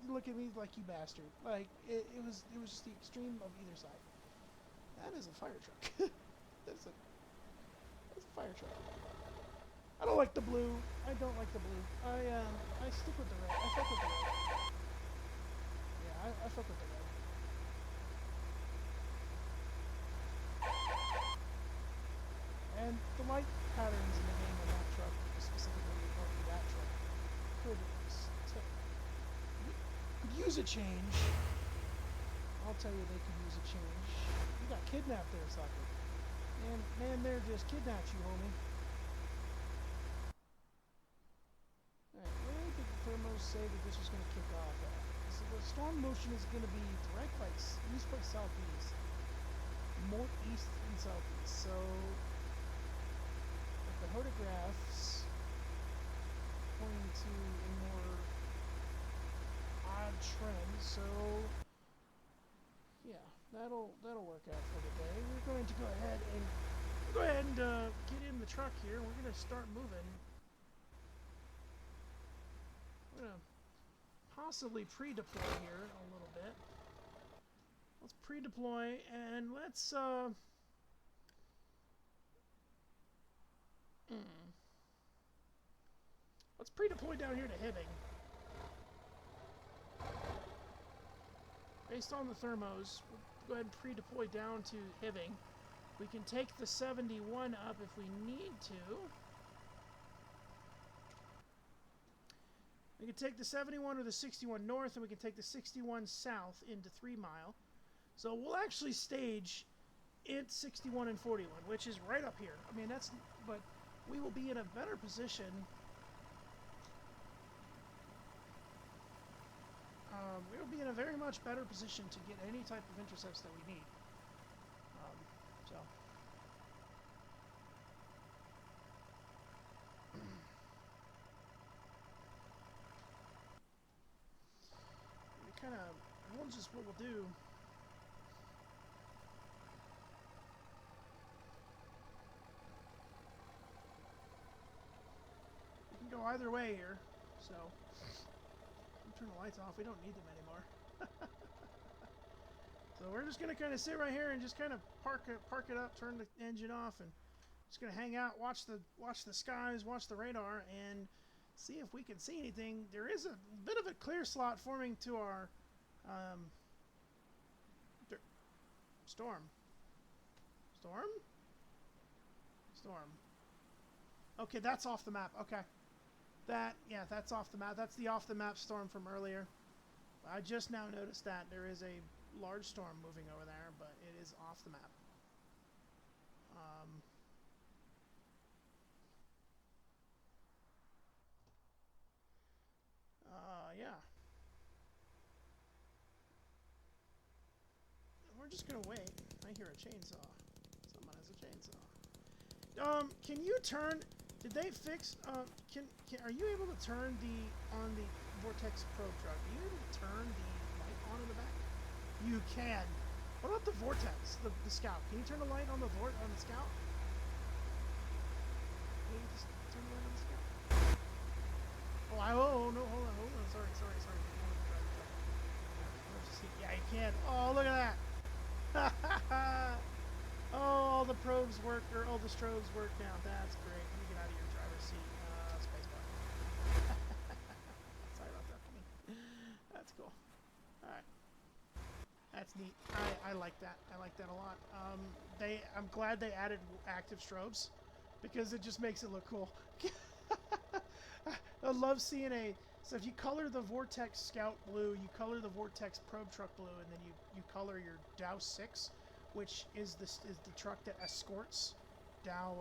[SPEAKER 2] look at me like, "You bastard!" Like it was just the extreme of either side. That is a fire truck. That's a fire truck. I don't like the blue. I don't like the blue. I stick with the red. I fuck with the red. Yeah, I fuck with the red. And the light patterns in the game of that truck, specifically that truck, could use a change. I'll tell you, they could use a change. You got kidnapped there, sucker. And man, they're just kidnapped you, homie. Alright, where did the thermos say that this was going to kick off at? So the storm motion is going to be direct by east by southeast. More east and southeast. So the photographs pointing to a more odd trend, so yeah, that'll work out for the day. We're going to go ahead and get in the truck here. We're going to start moving. We're going to possibly pre-deploy here a little bit. Let's pre-deploy and let's let's pre-deploy down here to Hibbing. Based on the thermos, we'll go ahead and pre-deploy down to Hibbing. We can take the 71 up if we need to. We can take the 71 or the 61 north, and we can take the 61 south into 3 Mile. So we'll actually stage at 61 and 41, which is right up here. I mean, but we will be in a better position. We will be in a very much better position to get any type of intercepts that we need. So. We kind of, we'll just, what we'll do. We can go either way here, so. Turn the lights off. We don't need them anymore. So we're just gonna kind of sit right here and just kind of park it up, turn the engine off, and just gonna hang out, watch the skies, watch the radar, and see if we can see anything. There is a bit of a clear slot forming to our Dir- Storm. Storm? Storm. Okay, that's off the map. Okay. Yeah, that's off the map. That's the off the map storm from earlier. I just now noticed that there is a large storm moving over there, but it is off the map. Yeah. We're just gonna wait. I hear a chainsaw. Someone has a chainsaw. Can you turn? Did they fix? Are you able to turn on the Vortex probe truck? Are you able to turn the light on in the back? You can. What about the Vortex, the Scout? Can you turn the light on the Scout? Can you just turn the light on the Scout? Oh, no, hold on. Sorry. Yeah, you can. Oh, look at that. Oh, all the probes work, or all the strobes work now. That's great. Let me get out of your driver's seat. Spacebar. Sorry about that, homie. That's cool. Alright. That's neat. I like that. I like that a lot. I'm glad they added active strobes, because it just makes it look cool. I love seeing so if you color the Vortex Scout blue, you color the Vortex Probe Truck blue, and then you color your Dow 6, which is the truck that escorts Dow,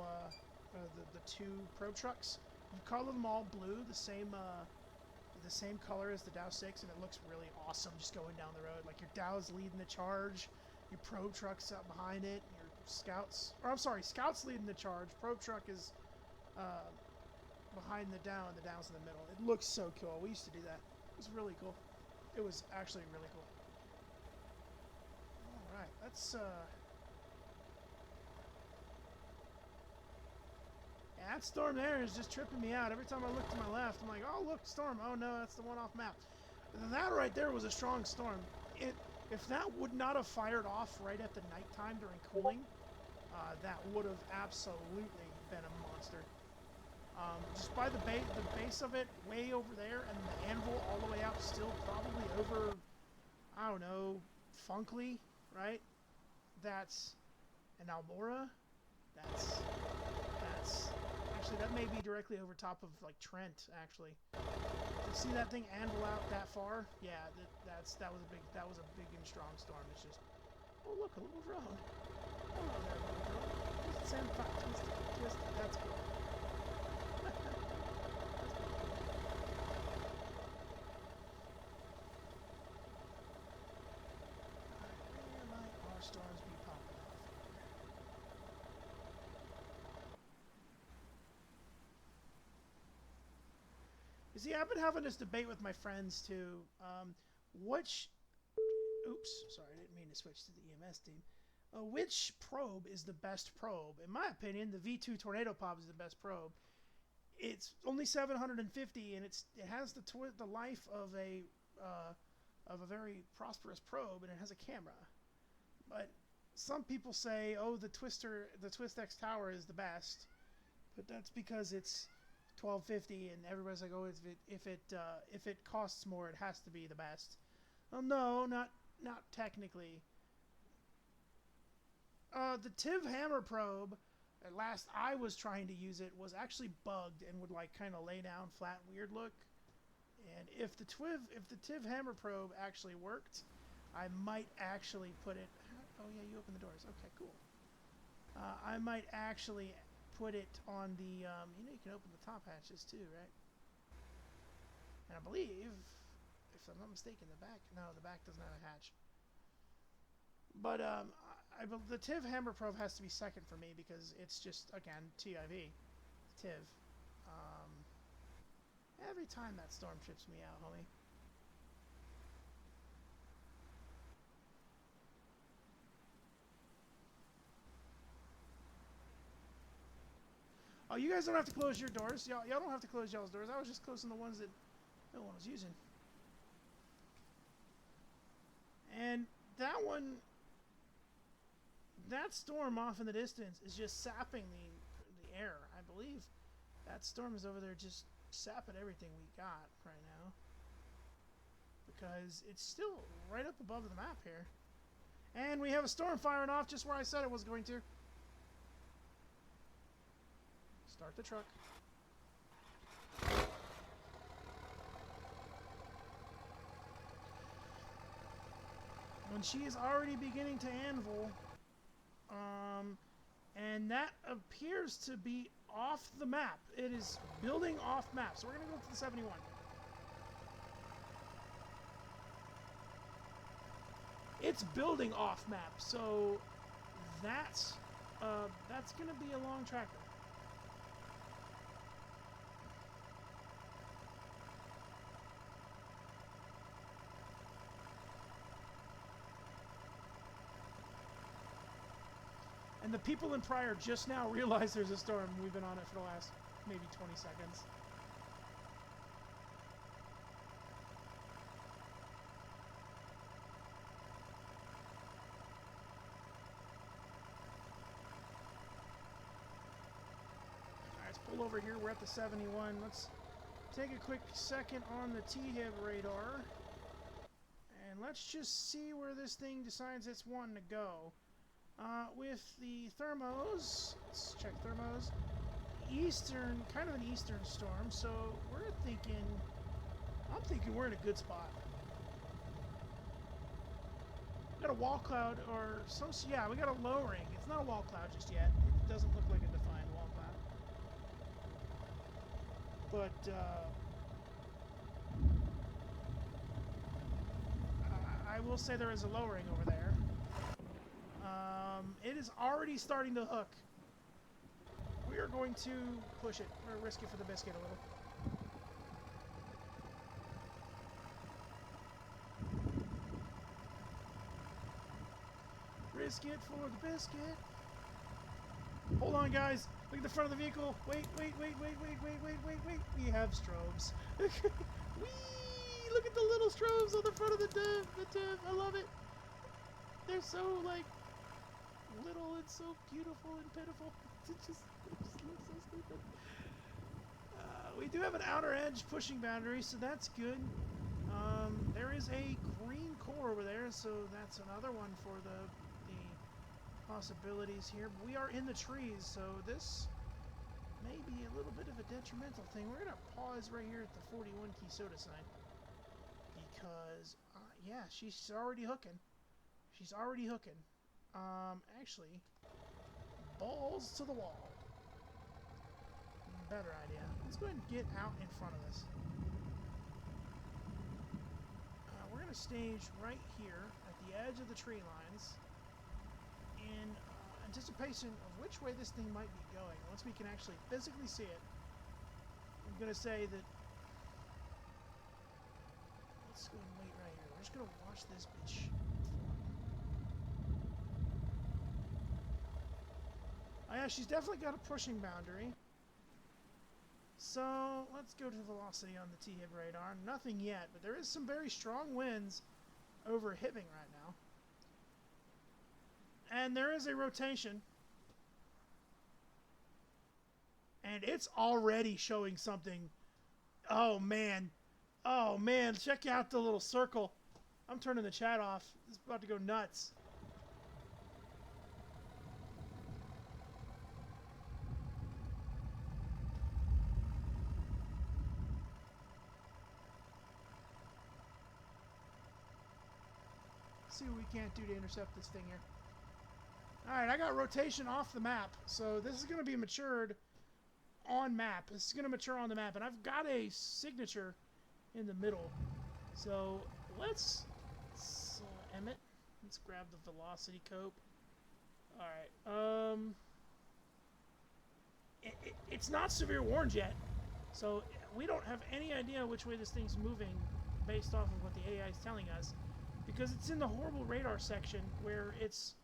[SPEAKER 2] the two probe trucks. You color them all blue, the same color as the Dow 6, and it looks really awesome just going down the road. Like your Dow's leading the charge, your probe truck's up behind it, your Scouts, or I'm sorry, Scout's leading the charge, probe truck is behind the Dow, and the Dow's in the middle. It looks so cool. We used to do that. It was really cool. It was actually really cool. Alright, let's yeah, that storm there is just tripping me out. Every time I look to my left, I'm like, oh look, storm. Oh no, that's the one off map. That right there was a strong storm. If that would not have fired off right at the nighttime during cooling, that would have absolutely been a monster. Just by the base of it, way over there, and the anvil all the way out, still probably over, I don't know, Funkley, right? That's an Almora. That's actually, that may be directly over top of like Trent. Actually, to see that thing anvil out that far, yeah, that was a big and strong storm. It's just, oh look, a little drone. Hello there, little drone. Just sandpot twisted. That's cool. Storms be popping off here. You see, I've been having this debate with my friends too. Oops, sorry, I didn't mean to switch to the EMS team. Which probe is the best probe? In my opinion, the V2 Tornado Pop is the best probe. It's only 750, and it has the life of a very prosperous probe, and it has a camera. But some people say, oh, the TwistX Tower is the best, but that's because it's 1250, and everybody's like, oh, if it costs more, it has to be the best. Well, no, not technically. The TIV hammer probe, at last I was trying to use it, was actually bugged and would like kind of lay down flat, weird look. And if the TIV hammer probe actually worked, I might actually put it. Oh yeah, you open the doors. Okay, cool. I might actually put it on the. You can open the top hatches too, right? And I believe, if I'm not mistaken, the back. No, the back doesn't have a hatch. But the TIV hammer probe has to be second for me because it's just, again, TIV, TIV. Every time that storm trips me out, homie. Oh, you guys don't have to close your doors. Y'all don't have to close y'all's doors. I was just closing the ones that no one was using. And that one, that storm off in the distance is just sapping the air. I believe that storm is over there just sapping everything we got right now. because it's still right up above the map here. And we have a storm firing off just where I said it was going to. Start the truck. When she is already beginning to anvil, and that appears to be off the map. It is building off map, so we're going to go to the 71. It's building off map, so that's going to be a long tracker. And the people in Pryor just now realize there's a storm. We've been on it for the last maybe 20 seconds. Alright, let's pull over here. We're at the 71. Let's take a quick second on the TIV radar. And let's just see where this thing decides it's wanting to go. With the thermos, let's check thermos. Eastern, kind of an eastern storm, so I'm thinking we're in a good spot. We got a wall cloud or some, yeah, we got a lowering. It's not a wall cloud just yet. It doesn't look like a defined wall cloud. But, I will say there is a lowering over there. It is already starting to hook. We are going to push it. We're going to risk it for the biscuit a little. Risk it for the biscuit. Hold on, guys. Look at the front of the vehicle. Wait. We have strobes. Whee! Look at the little strobes on the front of the TIV. I love it. They're so, like, little and so beautiful and pitiful. It just looks so stupid. We do have an outer edge pushing boundary, so that's good. There is a green core over there, so that's another one for the possibilities here. We are in the trees, so this may be a little bit of a detrimental thing. We're going to pause right here at the 41 key soda sign. Because, yeah, she's already hooking. She's already hooking. Actually, balls to the wall. Better idea. Let's go ahead and get out in front of this. We're going to stage right here at the edge of the tree lines in anticipation of which way this thing might be going. Once we can actually physically see it, I'm going to say that let's go and wait right here. We're just going to watch this bitch. Oh yeah, she's definitely got a pushing boundary. So, let's go to velocity on the TIV radar. Nothing yet, but there is some very strong winds over Hibbing right now. And there is a rotation. And it's already showing something. Oh, man. Oh, man. Check out the little circle. I'm turning the chat off. It's about to go nuts. See what we can't do to intercept this thing here. Alright, I got rotation off the map. So this is going to be matured on map. This is going to mature on the map. And I've got a signature in the middle. So let's Emmett. Let's grab the velocity cope. Alright. It's not severe warned yet. So we don't have any idea which way this thing's moving based off of what the AI is telling us. Because it's in the horrible radar section where it's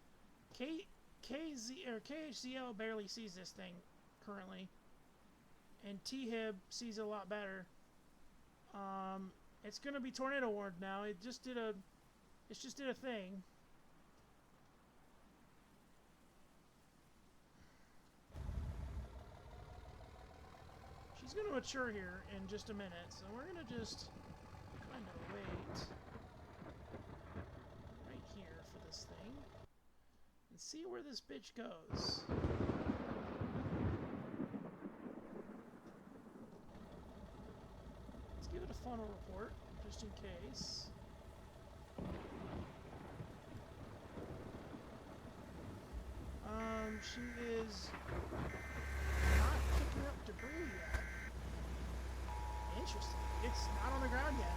[SPEAKER 2] KHCL barely sees this thing currently, and TIV sees it a lot better. It's gonna be tornado warned now. It just did a thing. She's gonna mature here in just a minute, so we're gonna just kind of wait. this thing and see where this bitch goes. Let's give it a funnel report, just in case. She is not picking up debris yet. Interesting. It's not on the ground yet.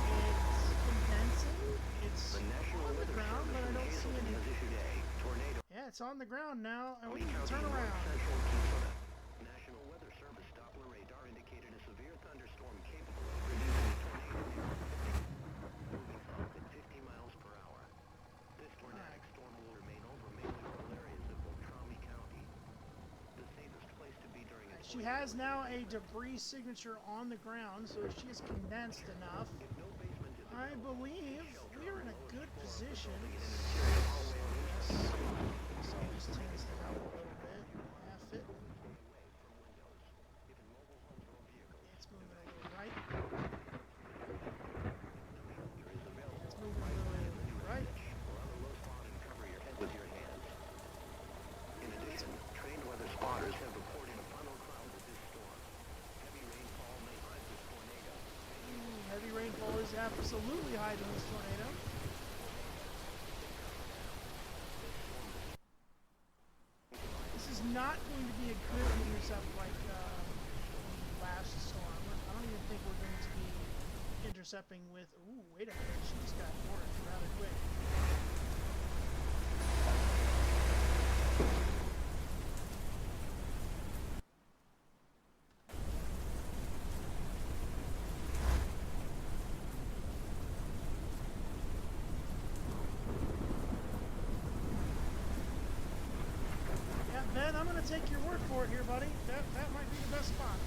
[SPEAKER 2] It's condensing. It's
[SPEAKER 3] The National
[SPEAKER 2] on the
[SPEAKER 3] Weather
[SPEAKER 2] ground, but I
[SPEAKER 3] Service in
[SPEAKER 2] don't see
[SPEAKER 3] Hazleton
[SPEAKER 2] any.
[SPEAKER 3] has issued a tornado.
[SPEAKER 2] Yeah, it's on the ground now, and we
[SPEAKER 3] Lee
[SPEAKER 2] can
[SPEAKER 3] County,
[SPEAKER 2] turn
[SPEAKER 3] North
[SPEAKER 2] around.
[SPEAKER 3] Central Minnesota. National Weather Service Doppler radar indicated a severe thunderstorm capable of producing a tornado near moving south at 50 miles per hour. This tornadic storm will remain over mainly rural areas of Beltrami County. The safest place to be during a
[SPEAKER 2] She
[SPEAKER 3] tornado
[SPEAKER 2] has
[SPEAKER 3] is
[SPEAKER 2] now
[SPEAKER 3] in
[SPEAKER 2] a
[SPEAKER 3] the basement.
[SPEAKER 2] debris signature on the ground, so she is condensed enough.
[SPEAKER 3] If no basement is
[SPEAKER 2] I
[SPEAKER 3] available,
[SPEAKER 2] believe
[SPEAKER 3] shelter
[SPEAKER 2] we are
[SPEAKER 3] on
[SPEAKER 2] in
[SPEAKER 3] the
[SPEAKER 2] a
[SPEAKER 3] lowest
[SPEAKER 2] good
[SPEAKER 3] floor,
[SPEAKER 2] position.
[SPEAKER 3] resulting in an interior hallway or
[SPEAKER 2] Yes.
[SPEAKER 3] inside.
[SPEAKER 2] So I'll just change that out a little bit. Half it.
[SPEAKER 3] Stay away from windows. If in mobile homes or vehicles,
[SPEAKER 2] It's moving a little right.
[SPEAKER 3] shelter is available.
[SPEAKER 2] It's moving a little right.
[SPEAKER 3] Or on a low spot and cover your head with your hands. In addition, trained weather spotters have reported a funnel cloud with this storm. Heavy rainfall may hide this tornado.
[SPEAKER 2] Heavy rainfall is absolutely hiding this tornado. This is not going to be a good intercept like the last storm. I don't even think we're going to be intercepting with... Ooh, wait a minute. She just got orange rather quick. Yeah, Ben, I'm going to take your word for it here, buddy. That might be the best spot.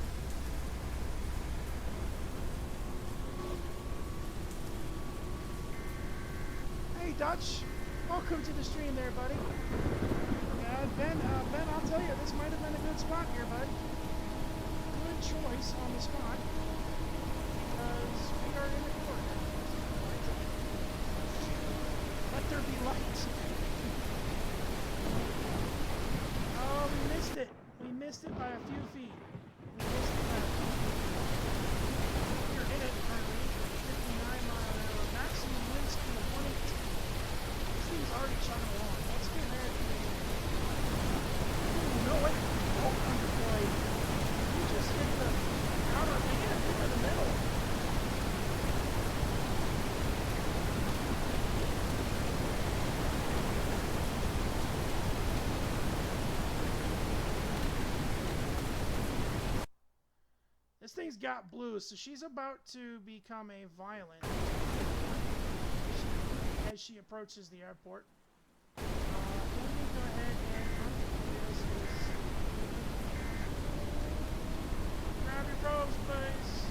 [SPEAKER 2] Hey, Dutch. Welcome to the stream there, buddy. Yeah, Ben, I'll tell you, this might have been a good spot here, bud. Good choice on the spot. Because we are in the corner. Let there be light. Oh, we missed it. We missed it by a few feet. We missed it by a few feet. We're in it currently. 59-mile-an-hour maximum wind speed of 118. This thing's already chugging along. Let's get there. Ooh, no way. Oh, boy. You just hit the outer band into the middle. This thing's got blue, so she's about to become a violent as she approaches the airport. Let me go ahead and grab your probes, please.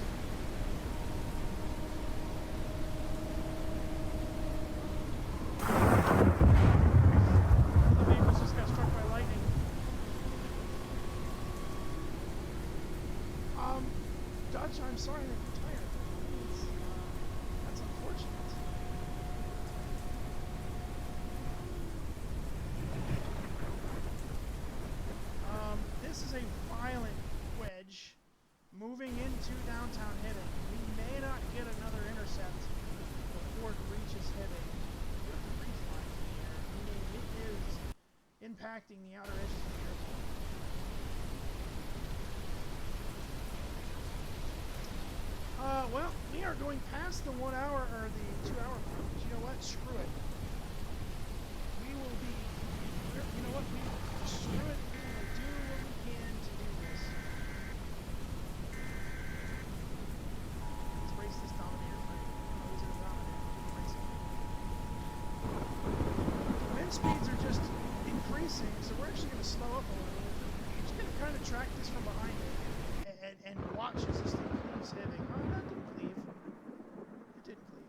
[SPEAKER 2] The vehicles just got struck by lightning. Dutch, I'm sorry that you're tired. That's unfortunate. This is a violent wedge moving into downtown Hibbing. We may not get another intercept before it reaches Hibbing. With the reach line in the air, meaning it is impacting the outer edges of the airport. Well, we are going past the 1 hour or the 2 hour mark. But you know what? Screw it. We will be. You know what? Screw it. We're going to do what we can to do this. Let's race this Dominator. Oh, is it a Dominator? Race it. The wind speeds are just increasing, so we're actually going to slow up a little. I'm just going to kind of track this from behind it and watch as this thing keeps hitting. Oh, that didn't cleave. It didn't cleave.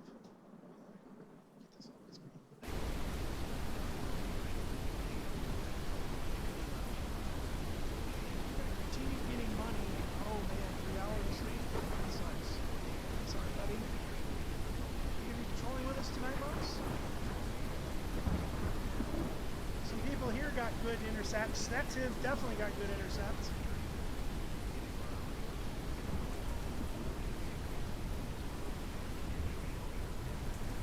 [SPEAKER 2] Get this off the screen. You're going to continue getting money. Oh man, $3 a stream? That sucks. Sorry, buddy. intercepts. That TIV definitely got good intercepts.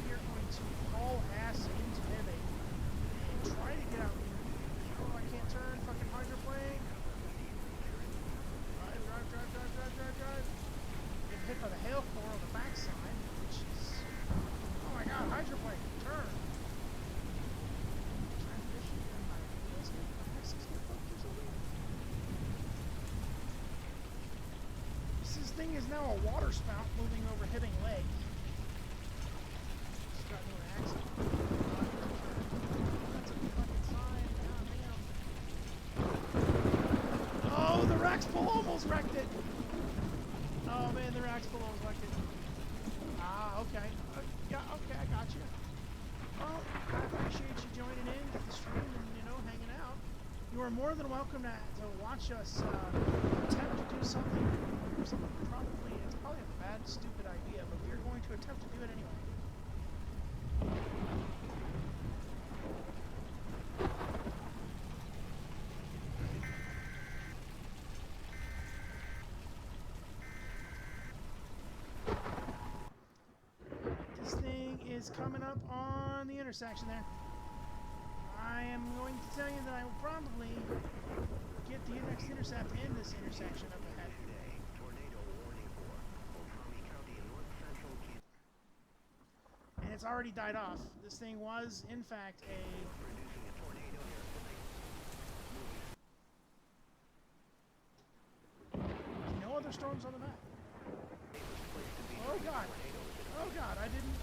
[SPEAKER 2] We are going to haul ass into heavy and try to get out. Oh, I can't turn. Fucking hydroplane. Drive. Get hit by the hail core on the backside, which is... Oh my god, hydroplane, turn. Transmission and my wheels get fucked or something. This thing is now a water spout moving over Hibbing Lake. Just got into an accident. That's a fucking sign. God damn. Oh, the Raxpool almost wrecked it. Oh man, the Raxpool almost wrecked it. Ah, okay. Yeah, okay, I got you. Well, I appreciate you joining in to the stream and, you know, hanging out. You are more than welcome to watch us attempt to do something. It's probably a bad, stupid idea, but we're going to attempt to do it anyway. This thing is coming up on the intersection there. I am going to tell you that I will probably get the next intercept in this intersection up ahead. And it's already died off. This thing was, in fact, no other storms on the map. Oh god. Oh god, I didn't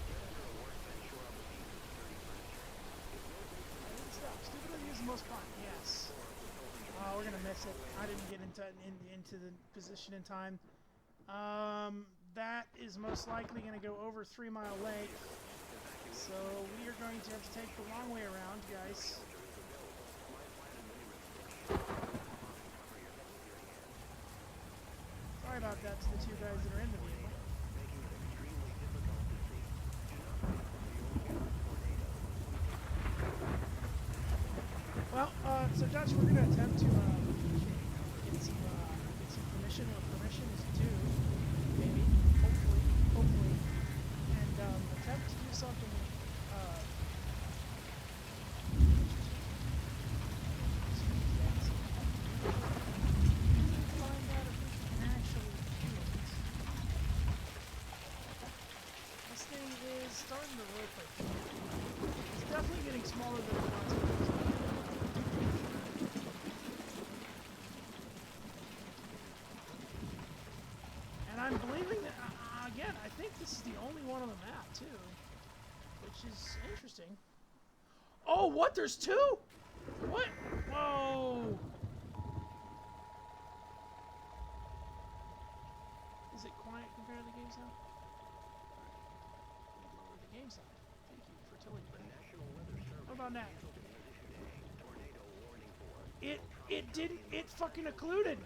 [SPEAKER 2] stop. Stupidity is the most fun. Yes. Oh, we're gonna miss it. I didn't get into the position in time. That is most likely gonna go over 3 Mile Lake. So we are going to have to take the long way around, guys. Sorry about that to the two guys that are in the vehicle. Well, so Dutch, we're going to attempt to get some permission or permissions to, maybe, hopefully, and attempt to do something find out if we can actually do it. This thing is starting to rotate. It's definitely getting smaller than it wants to be. And I'm believing that, again, I think this is the only one on the map, too. Which is interesting. Oh, what? There's two? What? Whoa! Is it quiet compared to the game sound? Lower the game sound. Thank you for telling me. How about that? It didn't, it fucking occluded!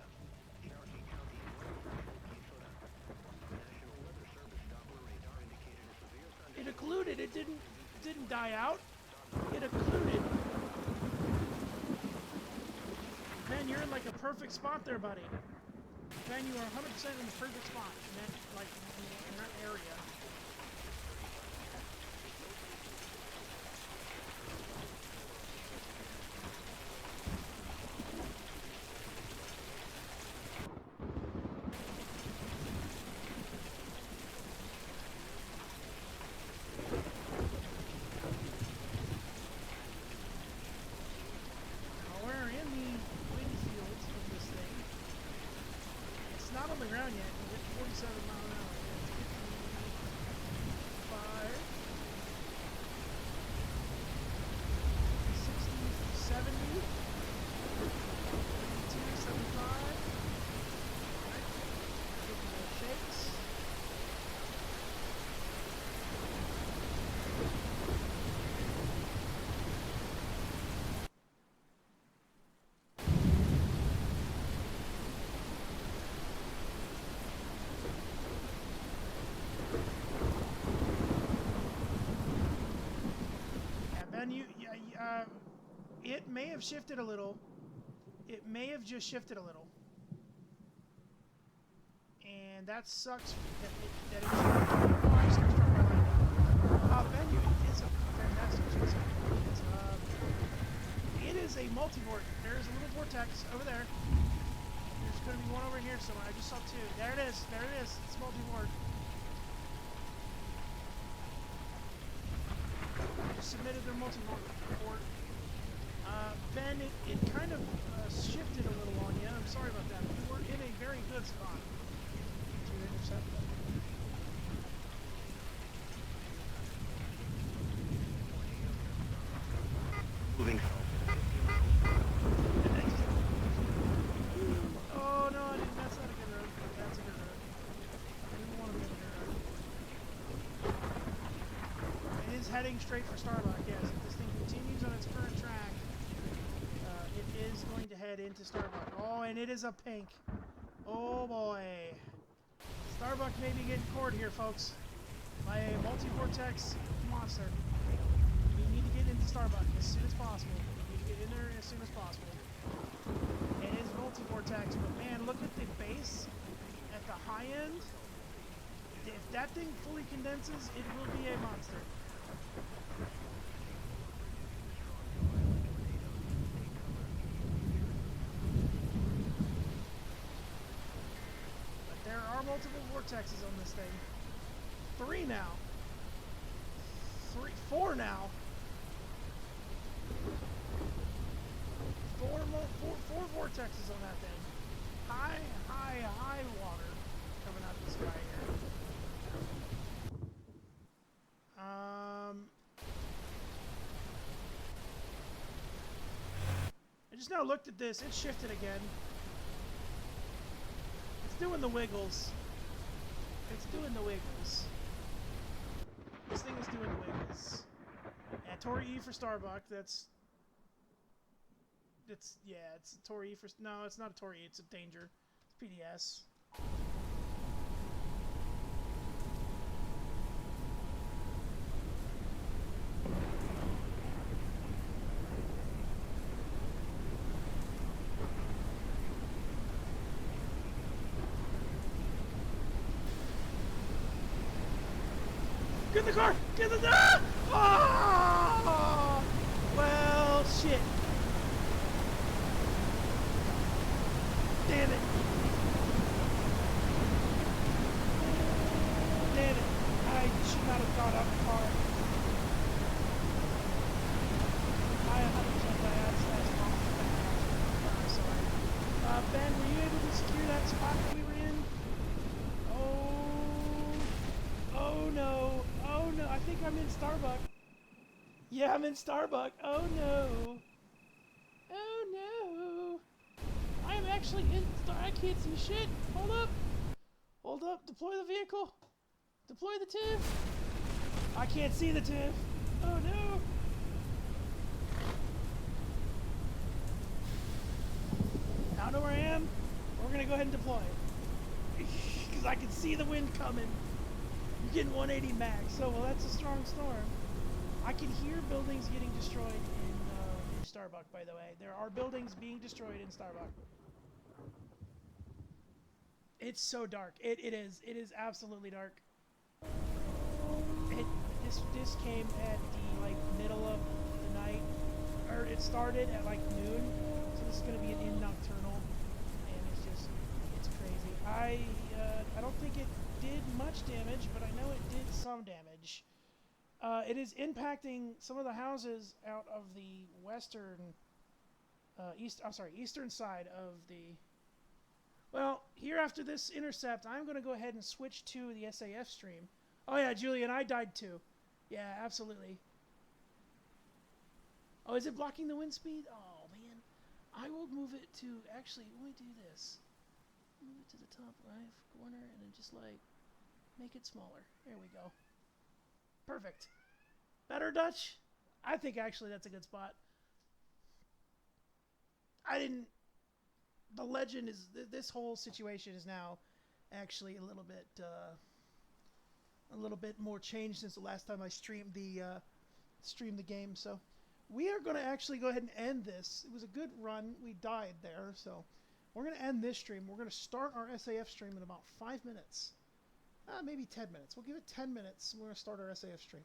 [SPEAKER 2] It occluded, it didn't die out. It occluded. Man, you're in like a perfect spot there, buddy. Man, you are 100% in the perfect spot. In that, like, in that area. Not on the ground yet. We're at 47 miles an hour. 55, 60, 70, 72, 75. Getting the shakes. And it may have shifted a little, it may have just shifted a little. And that sucks that it's... Oh, I'm just going to start my line down. Venue is a fantastic choice. It is a multivort. There's a little vortex over there. There's going to be one over here somewhere. I just saw two. There it is. There it is. It's multivort. Just submitted their multivort report. Ben, it kind of shifted a little on you. I'm sorry about that. You were in a very good spot to intercept them.
[SPEAKER 3] Moving south.
[SPEAKER 2] Oh no, that's not a good road. That's a good road. I didn't want to be on a good road. It is heading straight for Starbuck, yes. If this thing continues on its current track, it is going to head into Starbuck. Oh, and it is a pink. Oh boy. Starbuck may be getting cored here, folks. By a multi-vortex monster. We need to get into Starbuck as soon as possible. We need to get in there as soon as possible. It is multi-vortex, but man, look at the base at the high end. If that thing fully condenses, it will be a monster. But there are multiple vortexes on this thing. 3 now. 4 now. Four vortexes on that thing. High water coming out of the sky here. I just now looked at this. It shifted again. It's doing the wiggles. It's doing the wiggles. This thing is doing the wiggles. Yeah, Tori E for Starbuck. It's a Tori E for... No, it's not a Tori E. It's a Danger. It's PDS. Get in the car! Get in the... Ah! Oh! Well, shit. Damn it. Damn it. I should not have got out of the car. I 100% died last month. I'm sorry. Ben, were you able to secure that spot that we were in? Oh no. Oh no. I think I'm in Starbuck. Yeah, I'm in Starbuck. Oh no. Oh no. I am actually in I can't see shit. Hold up. Hold up. Deploy the vehicle. Deploy the TIV. I can't see the TIV. Oh no. I don't know where I am. We're going to go ahead and deploy. Because I can see the wind coming. You're getting 180 max. So, well, that's a strong storm. I can hear buildings getting destroyed in Starbuck, by the way. There are buildings being destroyed in Starbuck. It's so dark. It is. It is absolutely dark. This came at the middle of the night, or it started at noon. So this is going to be an nocturnal, and it's crazy. I don't think it did much damage, but I know it did some damage. It is impacting some of the houses out of the eastern side of the... Well, here after this intercept, I'm going to go ahead and switch to the SAF stream. Oh yeah, Julian, I died too. Yeah, absolutely. Oh, is it blocking the wind speed? Oh, man. I will move it to... Actually, let me do this. Move it to the top right corner and then just, make it smaller. There we go. Perfect. Better, Dutch? I think, actually, that's a good spot. The legend is... This whole situation is now actually a little bit more changed since the last time I streamed the game. So we are going to actually go ahead and end this. It was a good run. We died there, so we're going to end this stream. We're going to start our SAF stream in about 5 minutes. Maybe 10 minutes. We'll give it 10 minutes. We're going to start our SAF stream.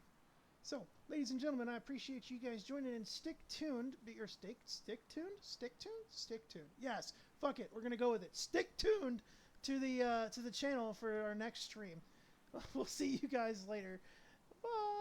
[SPEAKER 2] So, ladies and gentlemen, I appreciate you guys joining in. Stick tuned. Stick tuned? Yes. Fuck it. We're going to go with it. Stick tuned to the channel for our next stream. We'll see you guys later. Bye.